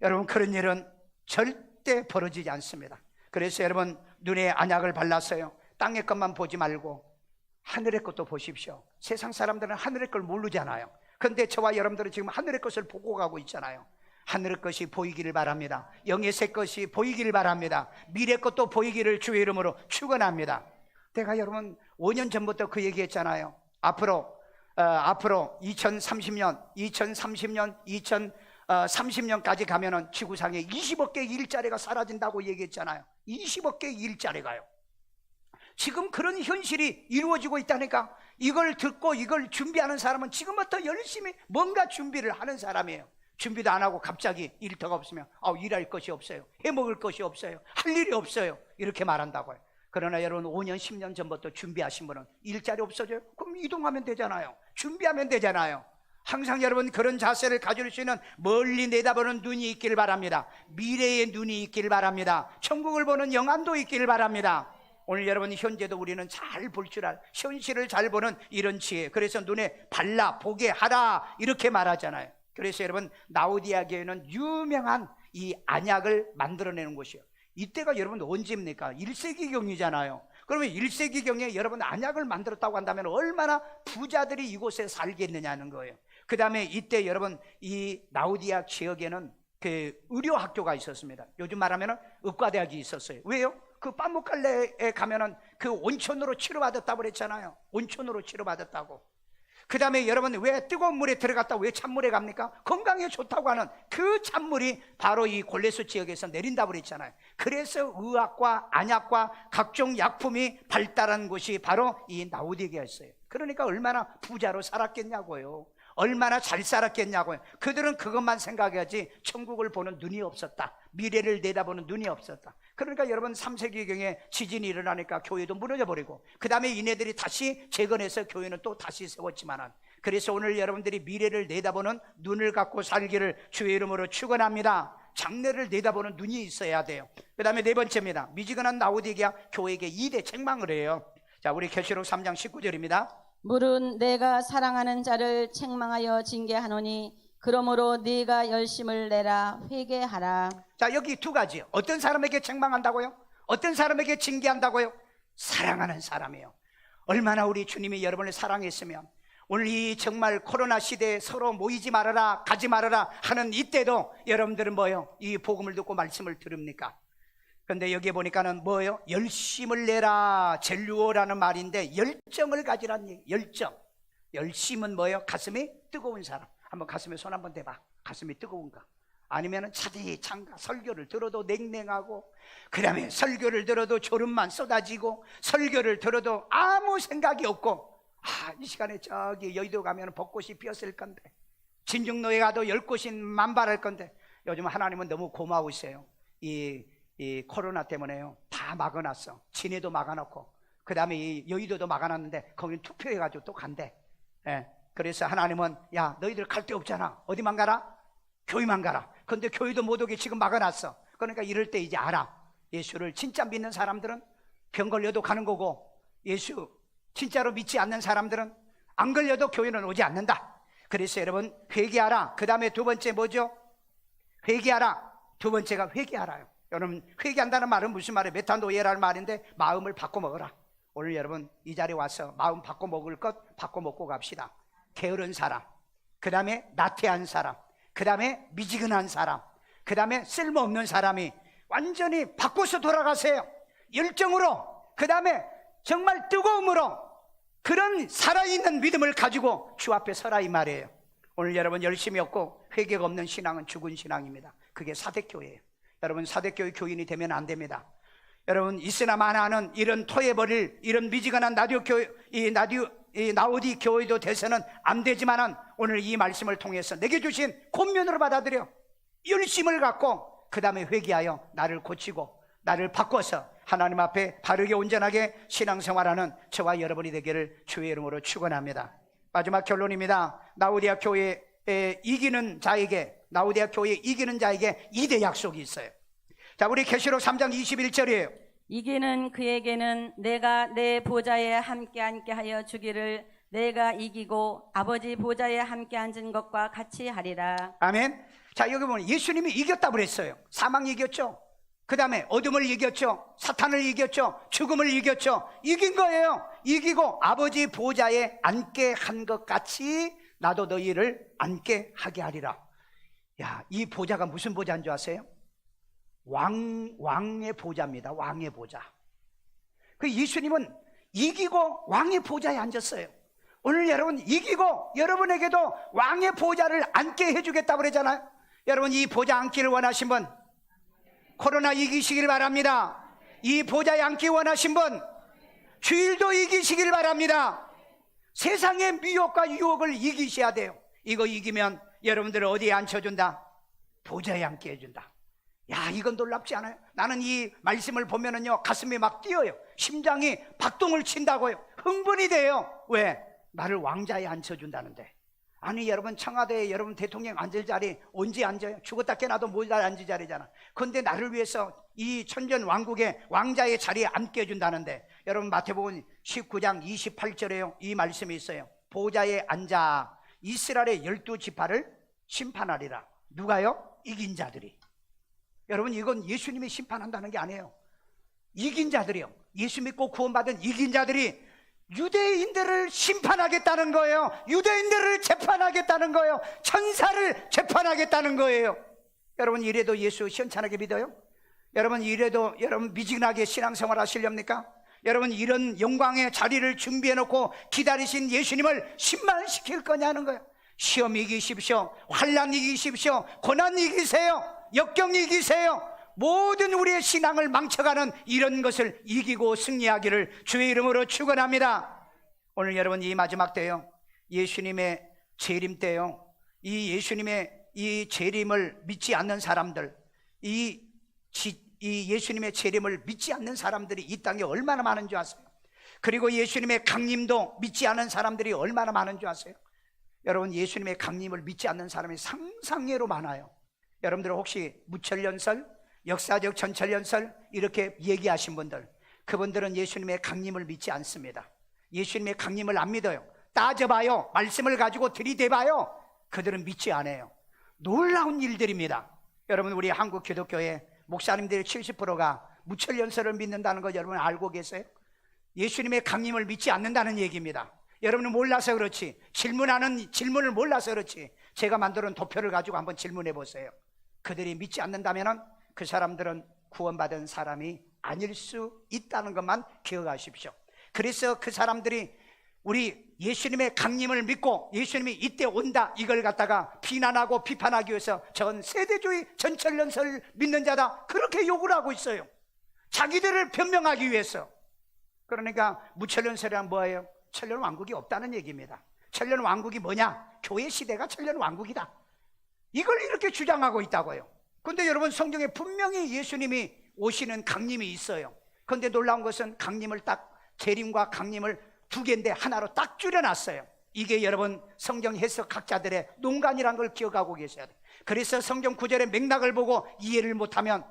여러분, 그런 일은 절대 벌어지지 않습니다. 그래서 여러분, 눈에 안약을 발랐어요. 땅의 것만 보지 말고 하늘의 것도 보십시오. 세상 사람들은 하늘의 걸 모르잖아요. 근데 저와 여러분들은 지금 하늘의 것을 보고 가고 있잖아요. 하늘의 것이 보이기를 바랍니다. 영의 새 것이 보이기를 바랍니다. 미래 것도 보이기를 주의 이름으로 축원합니다. 내가 여러분 5년 전부터 그 얘기했잖아요. 앞으로 2030년 2030년까지 가면은 지구상에 20억 개의 일자리가 사라진다고 얘기했잖아요. 20억 개의 일자리가요. 지금 그런 현실이 이루어지고 있다니까. 이걸 듣고 이걸 준비하는 사람은 지금부터 열심히 뭔가 준비를 하는 사람이에요. 준비도 안 하고 갑자기 일터가 없으면 일할 것이 없어요, 해먹을 것이 없어요, 할 일이 없어요, 이렇게 말한다고요. 그러나 여러분 5년 10년 전부터 준비하신 분은 일자리 없어져요? 그럼 이동하면 되잖아요. 준비하면 되잖아요. 항상 여러분 그런 자세를 가질 수 있는 멀리 내다보는 눈이 있기를 바랍니다. 미래의 눈이 있기를 바랍니다. 천국을 보는 영안도 있기를 바랍니다. 오늘 여러분 현재도 우리는 잘 볼 줄 알, 현실을 잘 보는 이런 지혜. 그래서 눈에 발라 보게 하라 이렇게 말하잖아요. 그래서 여러분 라오디아 교회는 유명한 이 안약을 만들어내는 곳이에요. 이때가 여러분 언제입니까? 1세기경이잖아요. 그러면 1세기경에 여러분 안약을 만들었다고 한다면 얼마나 부자들이 이곳에 살겠느냐는 거예요. 그 다음에 이때 여러분 이 라오디아 지역에는 그 의료학교가 있었습니다. 요즘 말하면 의과대학이 있었어요. 왜요? 그 빠무칼레에 가면은 그 온천으로 치료받았다고 그랬잖아요. 온천으로 치료받았다고. 그 다음에 여러분 왜 뜨거운 물에 들어갔다 왜 찬물에 갑니까? 건강에 좋다고 하는 그 찬물이 바로 이 골레스 지역에서 내린다고 그랬잖아요. 그래서 의학과 안약과 각종 약품이 발달한 곳이 바로 이 라오디게였어요. 그러니까 얼마나 부자로 살았겠냐고요. 얼마나 잘 살았겠냐고요. 그들은 그것만 생각해야지 천국을 보는 눈이 없었다. 미래를 내다보는 눈이 없었다. 그러니까 여러분 3세기경에 지진이 일어나니까 교회도 무너져버리고 그 다음에 이네들이 다시 재건해서 교회는 또 다시 세웠지만은, 그래서 오늘 여러분들이 미래를 내다보는 눈을 갖고 살기를 주의 이름으로 축원합니다. 장래를 내다보는 눈이 있어야 돼요. 그 다음에 네 번째입니다. 미지근한 라오디게아 교회에게 2대 책망을 해요. 자, 우리 계시록 3장 19절입니다.
물은 내가 사랑하는 자를 책망하여 징계하노니 그러므로 네가 열심을 내라 회개하라.
자, 여기 두 가지. 어떤 사람에게 책망한다고요? 어떤 사람에게 징계한다고요? 사랑하는 사람이에요. 얼마나 우리 주님이 여러분을 사랑했으면 오늘 이 정말 코로나 시대에 서로 모이지 말아라 가지 말아라 하는 이때도 여러분들은 뭐예요? 이 복음을 듣고 말씀을 들읍니까? 근데 여기에 보니까는 뭐예요? 열심을 내라 젤루오라는 말인데 열정을 가지라는 얘기. 열심은 뭐예요? 가슴이 뜨거운 사람. 한번 가슴에 손 한번 대봐. 가슴이 뜨거운가? 아니면은 차디찬가? 설교를 들어도 냉랭하고, 그 다음에 설교를 들어도 졸음만 쏟아지고, 설교를 들어도 아무 생각이 없고, 이 시간에 저기 여의도 가면 벚꽃이 피었을 건데, 진중로에 가도 10꽃이 만발할 건데, 요즘 하나님은 너무 고마우세요. 이 코로나 때문에요 다 막아놨어. 진해도 막아놓고 그 다음에 이 여의도도 막아놨는데 거긴 투표해가지고 또 간대. 그래서 하나님은 야 너희들 갈 데 없잖아. 어디만 가라? 교회만 가라. 근데 교회도 못 오게 지금 막아놨어. 그러니까 이럴 때 이제 알아. 예수를 진짜 믿는 사람들은 병 걸려도 가는 거고, 예수 진짜로 믿지 않는 사람들은 안 걸려도 교회는 오지 않는다. 그래서 여러분 회개하라. 그 다음에 두 번째 뭐죠? 회개하라. 두 번째가 회개하라요. 여러분 회개한다는 말은 무슨 말이에요? 메타노이라는 말인데 마음을 바꿔 먹어라. 오늘 여러분 이 자리에 와서 마음 바꿔 먹을 것 바꿔 먹고 갑시다. 게으른 사람, 그 다음에 나태한 사람, 그 다음에 미지근한 사람, 그 다음에 쓸모없는 사람이 완전히 바꿔서 돌아가세요. 열정으로, 그 다음에 정말 뜨거움으로 그런 살아있는 믿음을 가지고 주 앞에 서라 이 말이에요. 오늘 여러분 열심이 없고 회개가 없는 신앙은 죽은 신앙입니다. 그게 사대교회예요. 여러분 사대교회 교인이 되면 안 됩니다. 여러분 있으나 마나는 이런 토해버릴 이런 미지근한 나오디 교회도 돼서는 안 되지만은 오늘 이 말씀을 통해서 내게 주신 권면으로 받아들여 열심을 갖고 그 다음에 회개하여 나를 고치고 나를 바꿔서 하나님 앞에 바르게 온전하게 신앙생활하는 저와 여러분이 되기를 주의 이름으로 축원합니다. 마지막 결론입니다. 라오디아 교회에 이기는 자에게, 라오디아 교회 이기는 자에게 2대 약속이 있어요. 자, 우리 계시록 3장 21절이에요.
이기는 그에게는 내가 내 보좌에 함께 앉게 하여 주기를 내가 이기고 아버지 보좌에 함께 앉은 것과 같이 하리라.
아멘. 자, 여기 보면 예수님이 이겼다고 그랬어요. 사망 이겼죠. 그 다음에 어둠을 이겼죠. 사탄을 이겼죠. 죽음을 이겼죠. 이긴 거예요. 이기고 아버지 보좌에 앉게 한 것 같이 나도 너희를 앉게 하게 하리라. 야, 이 보좌가 무슨 보좌인 줄 아세요? 왕의 보좌입니다. 왕의 보좌. 그 예수님은 이기고 왕의 보좌에 앉았어요. 오늘 여러분 이기고 여러분에게도 왕의 보좌를 앉게 해주겠다고 그러잖아요. 여러분 이 보좌 앉기를 원하신 분, 코로나 이기시길 바랍니다. 이 보좌에 앉기 원하신 분, 주일도 이기시길 바랍니다. 세상의 미혹과 유혹을 이기셔야 돼요. 이거 이기면 여러분들을 어디에 앉혀준다? 보좌에 앉게 해준다. 야, 이건 놀랍지 않아요? 나는 이 말씀을 보면은요 가슴이 막 뛰어요. 심장이 박동을 친다고요. 흥분이 돼요. 왜? 나를 왕자에 앉혀준다는데. 아니 여러분 청와대에 여러분 대통령 앉을 자리 언제 앉아요? 죽었다 깨나도 못 앉을 자리잖아. 그런데 나를 위해서 이 천전 왕국의 왕자의 자리에 앉게 해준다는데, 여러분 마태복음 19장 28절에요 이 말씀이 있어요. 보좌에 앉아 이스라엘의 12지파를 심판하리라. 누가요? 이긴 자들이. 여러분 이건 예수님이 심판한다는 게 아니에요. 이긴 자들이요, 예수 믿고 구원받은 이긴 자들이 유대인들을 심판하겠다는 거예요. 유대인들을 재판하겠다는 거예요. 천사를 재판하겠다는 거예요. 여러분 이래도 예수 시원찮게 믿어요? 여러분 이래도 여러분 미지근하게 신앙생활 하시렵니까? 여러분 이런 영광의 자리를 준비해 놓고 기다리신 예수님을 신망시킬 거냐는 거예요. 시험 이기십시오. 환난 이기십시오. 고난 이기세요. 역경 이기세요. 모든 우리의 신앙을 망쳐가는 이런 것을 이기고 승리하기를 주의 이름으로 축원합니다. 오늘 여러분 이 마지막 때요, 예수님의 재림 때요, 이 예수님의 이 재림을 믿지 않는 사람들, 이 예수님의 재림을 믿지 않는 사람들이 이 땅에 얼마나 많은 줄 아세요? 그리고 예수님의 강림도 믿지 않는 사람들이 얼마나 많은 줄 아세요? 여러분 예수님의 강림을 믿지 않는 사람이 상상외로 많아요. 여러분들 혹시 무천년설, 역사적 천천년설 이렇게 얘기하신 분들, 그분들은 예수님의 강림을 믿지 않습니다. 예수님의 강림을 안 믿어요. 따져봐요. 말씀을 가지고 들이대봐요. 그들은 믿지 않아요. 놀라운 일들입니다. 여러분 우리 한국 기독교의 목사님들의 70%가 무천년설을 믿는다는 거 여러분 알고 계세요? 예수님의 강림을 믿지 않는다는 얘기입니다. 여러분은 몰라서 그렇지, 질문을 몰라서 그렇지, 제가 만들어놓은 도표를 가지고 한번 질문해 보세요. 그들이 믿지 않는다면 그 사람들은 구원받은 사람이 아닐 수 있다는 것만 기억하십시오. 그래서 그 사람들이 우리 예수님의 강림을 믿고 예수님이 이때 온다 이걸 갖다가 비난하고 비판하기 위해서 전 세대주의 전천년설 믿는 자다 그렇게 욕을 하고 있어요. 자기들을 변명하기 위해서. 그러니까 무천년설이란 뭐예요? 천년 왕국이 없다는 얘기입니다. 천년 왕국이 뭐냐? 교회 시대가 천년 왕국이다, 이걸 이렇게 주장하고 있다고요. 그런데 여러분 성경에 분명히 예수님이 오시는 강림이 있어요. 그런데 놀라운 것은 강림을 딱, 재림과 강림을 두 개인데 하나로 딱 줄여놨어요. 이게 여러분 성경 해석학자들의 농간이라는 걸 기억하고 계셔야 돼요. 그래서 성경 구절의 맥락을 보고 이해를 못하면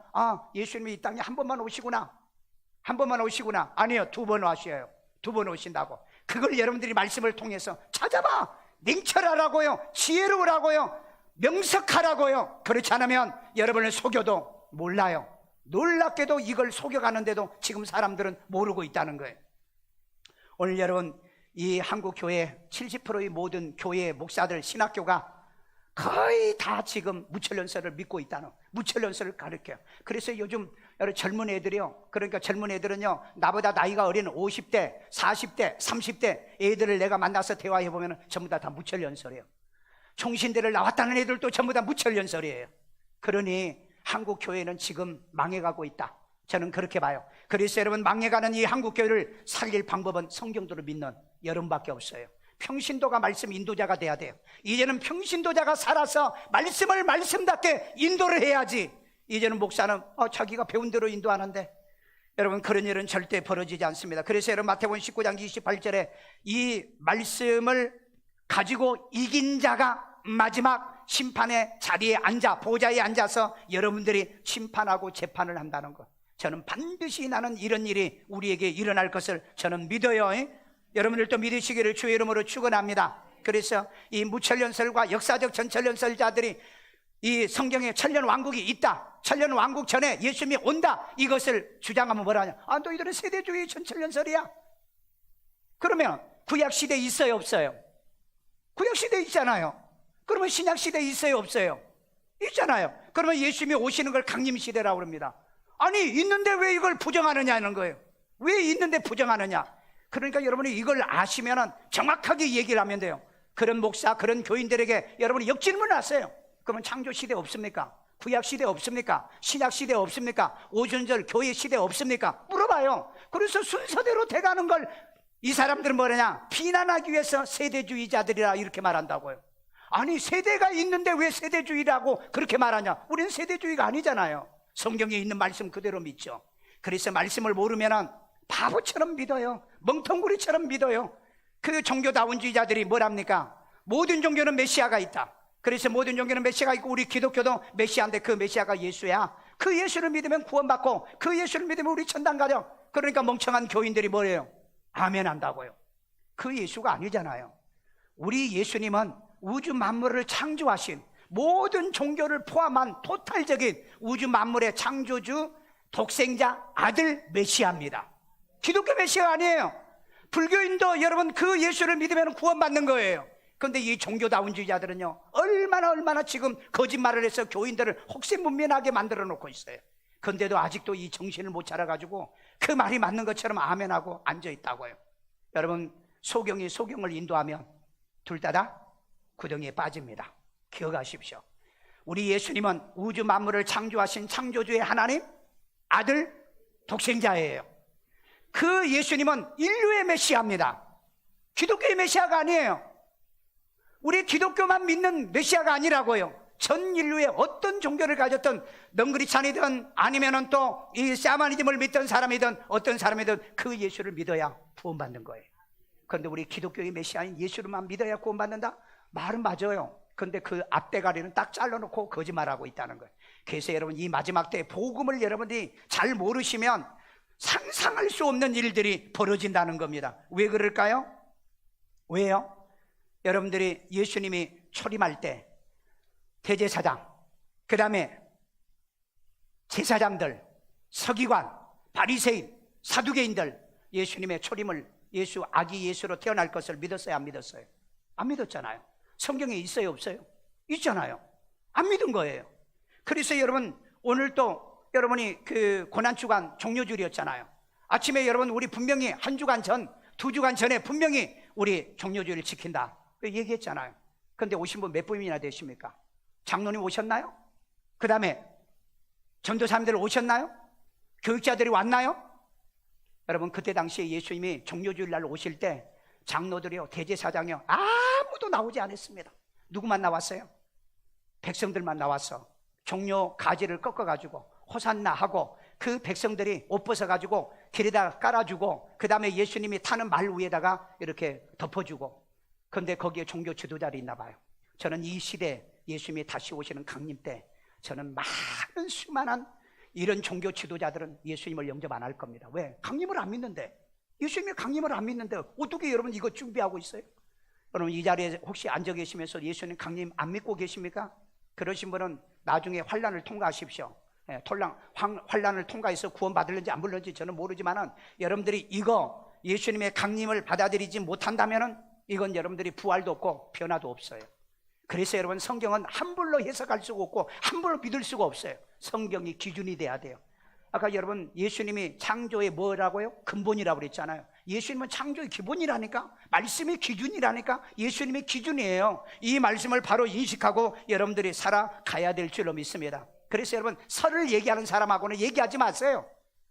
예수님이 이 땅에 한 번만 오시구나, 한 번만 오시구나. 아니요, 두 번 오셔요. 두 번 오신다고. 그걸 여러분들이 말씀을 통해서 찾아봐. 냉철하라고요, 지혜로우라고요, 명석하라고요. 그렇지 않으면 여러분을 속여도 몰라요. 놀랍게도 이걸 속여가는데도 지금 사람들은 모르고 있다는 거예요. 오늘 여러분 이 한국 교회 70%의 모든 교회 목사들, 신학교가 거의 다 지금 무천년설을 믿고 있다는, 무천년설을 가르쳐요. 그래서 요즘 여러 젊은 애들이요, 그러니까 젊은 애들은요, 나보다 나이가 어린 50대, 40대, 30대 애들을 내가 만나서 대화해 보면 전부 다 무천년설이에요. 총신대를 나왔다는 애들도 전부 다 무천년설이에요. 그러니 한국 교회는 지금 망해가고 있다, 저는 그렇게 봐요. 그래서 여러분 망해가는 이 한국 교회를 살릴 방법은 성경도를 믿는 여러분밖에 없어요. 평신도가 말씀 인도자가 돼야 돼요. 이제는 평신도자가 살아서 말씀을 말씀답게 인도를 해야지. 이제는 목사는 자기가 배운 대로 인도하는데, 여러분 그런 일은 절대 벌어지지 않습니다. 그래서 여러분 마태복음 19장 28절에 이 말씀을 가지고 이긴 자가 마지막 심판의 자리에 앉아, 보좌에 앉아서 여러분들이 심판하고 재판을 한다는 것. 저는 반드시 나는 이런 일이 우리에게 일어날 것을 저는 믿어요. 여러분들도 믿으시기를 주의 이름으로 축원합니다. 그래서 이 무천년설과 역사적 전천년설자들이 이 성경에 천년왕국이 있다, 천년왕국 전에 예수님이 온다, 이것을 주장하면 뭐라 하냐? 아, 너희들은 세대주의 전천년설이야. 그러면 구약시대에 있어요, 없어요? 구약시대에 있잖아요. 그러면 신약시대에 있어요, 없어요? 있잖아요. 그러면 예수님이 오시는 걸 강림시대라고 합니다. 아니, 있는데 왜 이걸 부정하느냐는 거예요. 왜 있는데 부정하느냐? 그러니까 여러분이 이걸 아시면 정확하게 얘기를 하면 돼요. 그런 목사, 그런 교인들에게 여러분이 역질문을 하세요. 그러면 창조시대 없습니까? 구약시대 없습니까? 신약시대 없습니까? 오순절 교회시대 없습니까? 물어봐요. 그래서 순서대로 돼가는 걸 이 사람들은 뭐냐? 비난하기 위해서 세대주의자들이라 이렇게 말한다고요. 아니, 세대가 있는데 왜 세대주의라고 그렇게 말하냐? 우리는 세대주의가 아니잖아요. 성경에 있는 말씀 그대로 믿죠. 그래서 말씀을 모르면 바보처럼 믿어요. 멍텅구리처럼 믿어요. 그 종교다원주의자들이 뭐랍니까? 모든 종교는 메시아가 있다. 그래서 모든 종교는 메시아가 있고 우리 기독교도 메시아인데 그 메시아가 예수야. 그 예수를 믿으면 구원받고 그 예수를 믿으면 우리 천당 가죠. 그러니까 멍청한 교인들이 뭐래요? 아멘 한다고요. 그 예수가 아니잖아요. 우리 예수님은 우주 만물을 창조하신 모든 종교를 포함한 토탈적인 우주 만물의 창조주, 독생자, 아들 메시아입니다. 기독교 메시아가 아니에요. 불교인도 여러분 그 예수를 믿으면 구원받는 거예요. 그런데 이 종교다운주의자들은요, 얼마나 지금 거짓말을 해서 교인들을 혹시문민하게 만들어 놓고 있어요. 그런데도 아직도 이 정신을 못 차려가지고 그 말이 맞는 것처럼 아멘하고 앉아있다고요. 여러분, 소경이 소경을 인도하면 둘 다 구덩이에 빠집니다. 기억하십시오. 우리 예수님은 우주 만물을 창조하신 창조주의 하나님, 아들, 독생자예요. 그 예수님은 인류의 메시아입니다. 기독교의 메시아가 아니에요. 우리 기독교만 믿는 메시아가 아니라고요. 전 인류의 어떤 종교를 가졌던 넝그리찬이든 아니면은 또 이 샤머니즘을 믿던 사람이든 어떤 사람이든 그 예수를 믿어야 구원받는 거예요. 그런데 우리 기독교의 메시아인 예수를만 믿어야 구원받는다? 말은 맞아요. 그런데 그 앞대가리는 딱 잘라놓고 거짓말하고 있다는 거예요. 그래서 여러분, 이 마지막 때 복음을 여러분들이 잘 모르시면 상상할 수 없는 일들이 벌어진다는 겁니다. 왜 그럴까요? 왜요? 여러분들이 예수님이 초림할 때 대제사장, 그 다음에 제사장들, 서기관, 바리새인, 사두개인들 예수님의 초림을 예수, 아기 예수로 태어날 것을 믿었어요, 안 믿었어요? 안 믿었잖아요. 성경에 있어요, 없어요? 있잖아요. 안 믿은 거예요. 그래서 여러분, 오늘 또 여러분이 그 고난주간 종료주일이었잖아요. 아침에 여러분, 우리 분명히 한 주간 전, 두 주간 전에 분명히 우리 종료주일을 지킨다 얘기했잖아요. 그런데 오신 분 몇 분이나 되십니까? 장로님 오셨나요? 그 다음에 전도사님들 오셨나요? 교육자들이 왔나요? 여러분, 그때 당시에 예수님이 종료주일 날 오실 때 장로들이요, 대제사장이요, 아무도 나오지 않았습니다. 누구만 나왔어요? 백성들만 나왔어. 종료 가지를 꺾어가지고 호산나 하고 그 백성들이 옷 벗어가지고 길에다가 깔아주고 그 다음에 예수님이 타는 말 위에다가 이렇게 덮어주고. 그런데 거기에 종교 지도자들이 있나 봐요. 저는 이 시대 예수님이 다시 오시는 강림 때 저는 많은 수많은 이런 종교 지도자들은 예수님을 영접 안 할 겁니다. 왜? 강림을 안 믿는데. 예수님이 강림을 안 믿는데 어떻게 여러분 이거 준비하고 있어요? 여러분, 이 자리에 혹시 앉아 계시면서 예수님 강림 안 믿고 계십니까? 그러신 분은 나중에 환란을 통과하십시오. 환란을 통과해서 구원받을는지 안 받을는지 저는 모르지만은 여러분들이 이거 예수님의 강림을 받아들이지 못한다면은 이건 여러분들이 부활도 없고 변화도 없어요. 그래서 여러분, 성경은 함부로 해석할 수가 없고 함부로 믿을 수가 없어요. 성경이 기준이 돼야 돼요. 아까 여러분, 예수님이 창조의 뭐라고요? 근본이라고 그랬잖아요. 예수님은 창조의 기본이라니까, 말씀이 기준이라니까, 예수님이 기준이에요. 이 말씀을 바로 인식하고 여러분들이 살아가야 될 줄로 믿습니다. 그래서 여러분, 설을 얘기하는 사람하고는 얘기하지 마세요.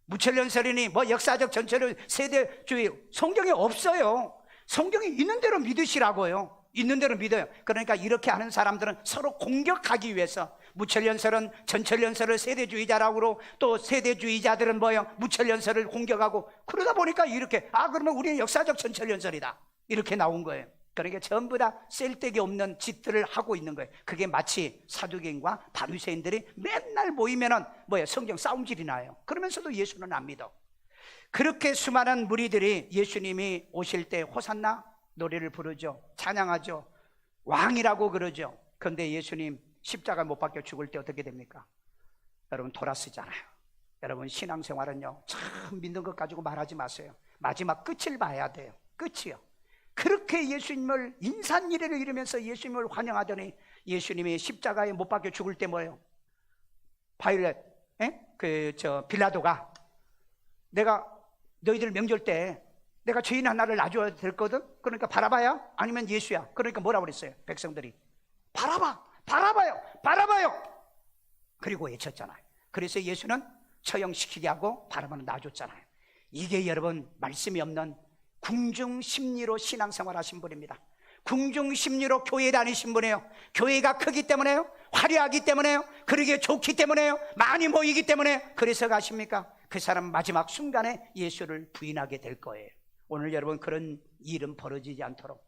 무천년설이니 뭐 역사적 전체를 세대주의, 성경에 없어요. 성경이 있는 대로 믿으시라고요. 있는 대로 믿어요. 그러니까 이렇게 하는 사람들은 서로 공격하기 위해서 무천년설은 전천년설을 세대주의자라고, 또 세대주의자들은 뭐예요? 무천년설을 공격하고, 그러다 보니까 이렇게 그러면 우리는 역사적 전천년설이다 이렇게 나온 거예요. 그러니까 전부 다 쓸데기 없는 짓들을 하고 있는 거예요. 그게 마치 사두개인과 바리새인들이 맨날 모이면은 성경 싸움질이 나요. 그러면서도 예수는 안 믿어. 그렇게 수많은 무리들이 예수님이 오실 때 호산나 노래를 부르죠. 찬양하죠. 왕이라고 그러죠. 그런데 예수님 십자가 못 박혀 죽을 때 어떻게 됩니까? 여러분 돌아서잖아요. 여러분 신앙생활은요, 참 믿는 것 가지고 말하지 마세요. 마지막 끝을 봐야 돼요. 끝이요. 그렇게 예수님을 인산이래를 이루면서 예수님을 환영하더니 예수님이 십자가에 못 박혀 죽을 때 뭐예요? 빌라도가 내가 너희들 명절 때 내가 죄인 하나를 놔줘야 됐거든? 그러니까 바라바야? 아니면 예수야? 그러니까 뭐라고 그랬어요? 백성들이 바라바요. 그리고 외쳤잖아요. 그래서 예수는 처형시키게 하고 바라바는 놔줬잖아요. 이게 여러분 말씀이 없는 궁중심리로 신앙생활 하신 분입니다. 궁중심리로 교회 다니신 분이에요. 교회가 크기 때문에요, 화려하기 때문에요, 그러기에 좋기 때문에요, 많이 모이기 때문에 그래서 가십니까? 그 사람 마지막 순간에 예수를 부인하게 될 거예요. 오늘 여러분 그런 일은 벌어지지 않도록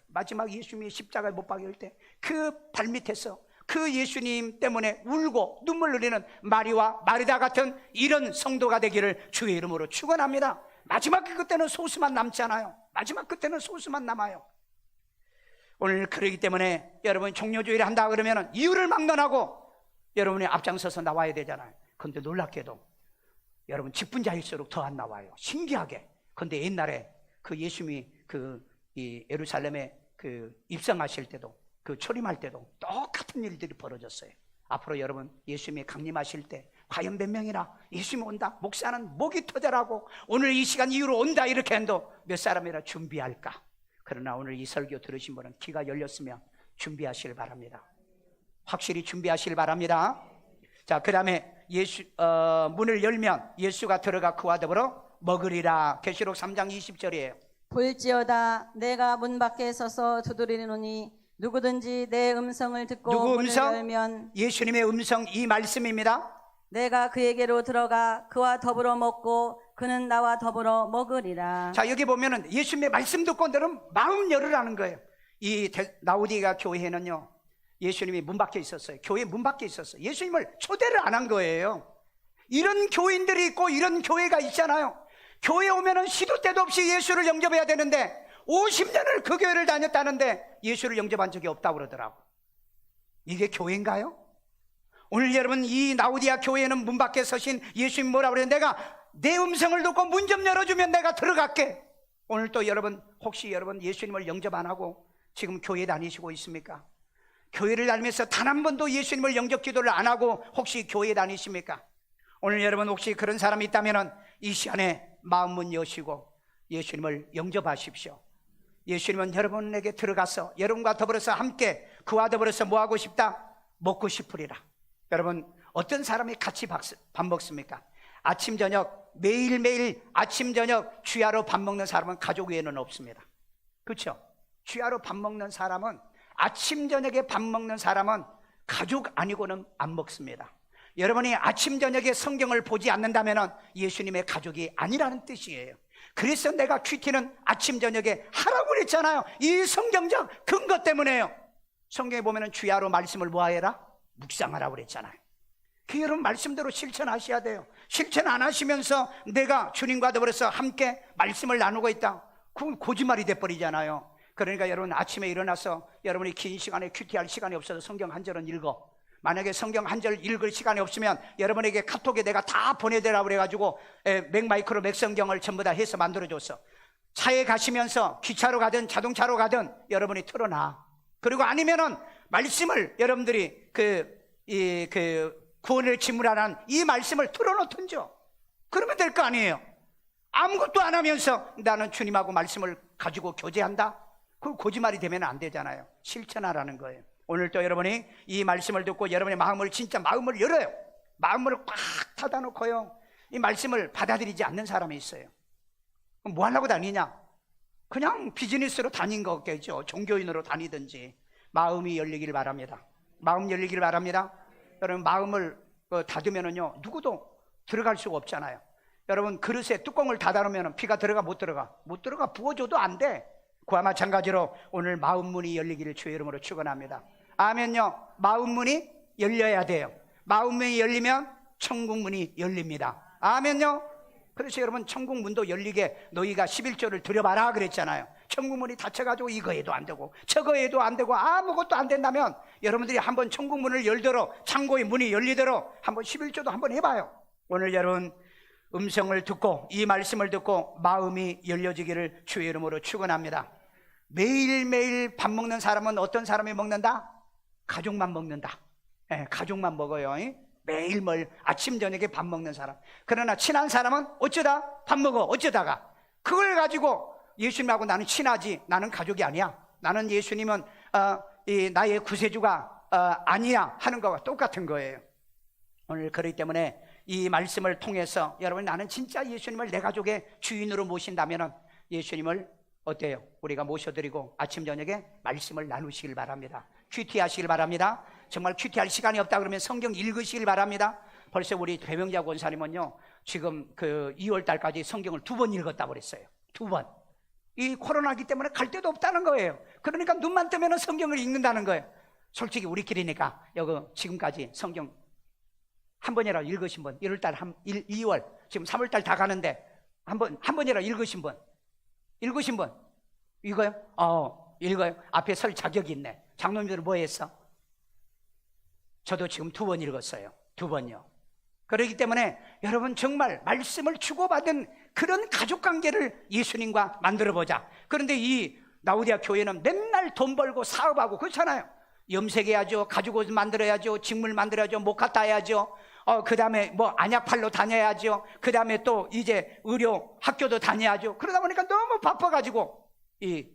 마지막 예수님이 십자가에 못 박힐 때 그 발밑에서 그 예수님 때문에 울고 눈물 흘리는 마리와 마르다 같은 이런 성도가 되기를 주의 이름으로 축원합니다. 마지막 그때는 소수만 남지 않아요. 마지막 그때는 소수만 남아요. 오늘 그러기 때문에 여러분 종료주의를 한다 그러면 이유를 막론하고 여러분이 앞장서서 나와야 되잖아요. 그런데 놀랍게도 여러분 직분자일수록 더 안 나와요. 신기하게. 그런데 옛날에 그 예수님이 이 예루살렘에 입성하실 때도 초림할 때도 똑같은 일들이 벌어졌어요. 앞으로 여러분 예수님이 강림하실 때 과연 몇 명이나 예수님 온다, 목사는 목이 터져라고 오늘 이 시간 이후로 온다 이렇게 한도 몇 사람이나 준비할까? 그러나 오늘 이 설교 들으신 분은 귀가 열렸으면 준비하시길 바랍니다. 확실히 준비하시길 바랍니다. 자, 그 다음에 문을 열면 예수가 들어가 그와 더불어 먹으리라. 계시록 3장 20절이에요
볼지어다 내가 문 밖에 서서 두드리노니 누구든지 내 음성을 듣고
누구
문을
음성?
열면
예수님의 음성, 이 말씀입니다.
내가 그에게로 들어가 그와 더불어 먹고 그는 나와 더불어 먹으리라.
자, 여기 보면은 예수님의 말씀 듣고 들으면 마음 열으라는 거예요. 이 라오디게아 교회는요, 예수님이 문 밖에 있었어요. 교회 문 밖에 있었어요. 예수님을 초대를 안 한 거예요. 이런 교인들이 있고 이런 교회가 있잖아요. 교회 오면은 시도 때도 없이 예수를 영접해야 되는데 50년을 그 교회를 다녔다는데 예수를 영접한 적이 없다고 그러더라고. 이게 교회인가요? 오늘 여러분 이 라오디게아 교회는 문 밖에 서신 예수님 뭐라고 그래요? 내가 내 음성을 듣고 문 좀 열어주면 내가 들어갈게. 오늘 또 여러분 혹시 여러분 예수님을 영접 안 하고 지금 교회 다니시고 있습니까? 교회를 다니면서 단 한 번도 예수님을 영접 기도를 안 하고 혹시 교회 다니십니까? 오늘 여러분 혹시 그런 사람이 있다면 이 시간에 마음문 여시고 예수님을 영접하십시오. 예수님은 여러분에게 들어가서 여러분과 더불어서 함께 그와 더불어서 뭐 하고 싶다? 먹고 싶으리라. 여러분 어떤 사람이 같이 밥 먹습니까? 아침 저녁 매일매일 아침 저녁 주야로 밥 먹는 사람은 가족 외에는 없습니다. 그렇죠? 주야로 밥 먹는 사람은 아침 저녁에 밥 먹는 사람은 가족 아니고는 안 먹습니다. 여러분이 아침 저녁에 성경을 보지 않는다면 예수님의 가족이 아니라는 뜻이에요. 그래서 내가 큐티는 아침 저녁에 하라고 그랬잖아요. 이 성경적 근거 때문에요. 성경에 보면 주야로 말씀을 뭐하여라? 묵상하라고 그랬잖아요. 그 여러분 말씀대로 실천하셔야 돼요. 실천 안 하시면서 내가 주님과 더불어서 함께 말씀을 나누고 있다, 그건 거짓말이 돼버리잖아요. 그러니까 여러분 아침에 일어나서 여러분이 긴 시간에 큐티할 시간이 없어서 성경 한 절은 읽어. 만약에 성경 한 절 읽을 시간이 없으면 여러분에게 카톡에 내가 다 보내드라고 그래가지고 맥마이크로 맥성경을 전부 다 해서 만들어줬어. 차에 가시면서 기차로 가든 자동차로 가든 여러분이 틀어놔. 그리고 아니면은 말씀을 여러분들이 구원을 지물하는 이 말씀을 틀어놓든죠. 그러면 될 거 아니에요. 아무것도 안 하면서 나는 주님하고 말씀을 가지고 교제한다? 그 거짓말이 되면 안 되잖아요. 실천하라는 거예요. 오늘 또 여러분이 이 말씀을 듣고 여러분의 마음을 진짜 마음을 열어요. 마음을 꽉 닫아놓고요, 이 말씀을 받아들이지 않는 사람이 있어요. 그럼 뭐 하려고 다니냐? 그냥 비즈니스로 다닌 거겠죠. 종교인으로 다니든지. 마음이 열리길 바랍니다. 마음 열리길 바랍니다. 여러분 마음을 닫으면은요 누구도 들어갈 수가 없잖아요. 여러분 그릇에 뚜껑을 닫아놓으면 비가 들어가 못 들어가? 못 들어가. 부어줘도 안 돼. 그와 마찬가지로 오늘 마음 문이 열리기를 주의 이름으로 축원합니다. 아멘요. 마음 문이 열려야 돼요. 마음 문이 열리면 천국 문이 열립니다. 아멘요. 그래서 여러분 천국 문도 열리게 너희가 11조를 드려봐라 그랬잖아요. 천국 문이 닫혀가지고 이거 해도 안 되고 저거 해도 안 되고 아무것도 안 된다면 여러분들이 한번 천국 문을 열도록, 창고의 문이 열리도록 한번 11조도 한번 해봐요. 오늘 여러분 음성을 듣고 이 말씀을 듣고 마음이 열려지기를 주의 이름으로 축원합니다. 매일매일 밥 먹는 사람은 어떤 사람이 먹는다? 가족만 먹는다. 가족만 먹어요. 매일 아침 저녁에 밥 먹는 사람. 그러나 친한 사람은 어쩌다 밥 먹어. 어쩌다가 그걸 가지고 예수님하고 나는 친하지, 나는 가족이 아니야, 나는 예수님은 나의 구세주가 아니야 하는 거와 똑같은 거예요. 오늘 그렇기 때문에 이 말씀을 통해서 여러분 나는 진짜 예수님을 내 가족의 주인으로 모신다면 예수님을 어때요? 우리가 모셔드리고 아침 저녁에 말씀을 나누시길 바랍니다. 큐티하시길 바랍니다. 정말 큐티할 시간이 없다 그러면 성경 읽으시길 바랍니다. 벌써 우리 배명자 권사님은요 지금 그 2월 달까지 성경을 2번 읽었다고 그랬어요. 2번. 이 코로나기 때문에 갈 데도 없다는 거예요. 그러니까 눈만 뜨면 성경을 읽는다는 거예요. 솔직히 우리끼리니까 여기 지금까지 성경 한 번이라도 읽으신 분, 1월달 2월 지금 3월달 다 가는데 한 번이라도 읽으신 분 이거요? 읽어요. 앞에 설 자격이 있네. 장로님들은 뭐 했어? 저도 지금 2번 읽었어요. 2번요. 그렇기 때문에 여러분 정말 말씀을 주고받은 그런 가족관계를 예수님과 만들어보자. 그런데 이 라오디아 교회는 맨날 돈 벌고 사업하고 그렇잖아요. 염색해야죠, 가죽옷 만들어야죠, 직물 만들어야죠, 목화 따야죠, 그 다음에 뭐 안약 팔러 다녀야죠, 그 다음에 또 이제 의료 학교도 다녀야죠. 그러다 보니까 너무 바빠가지고 이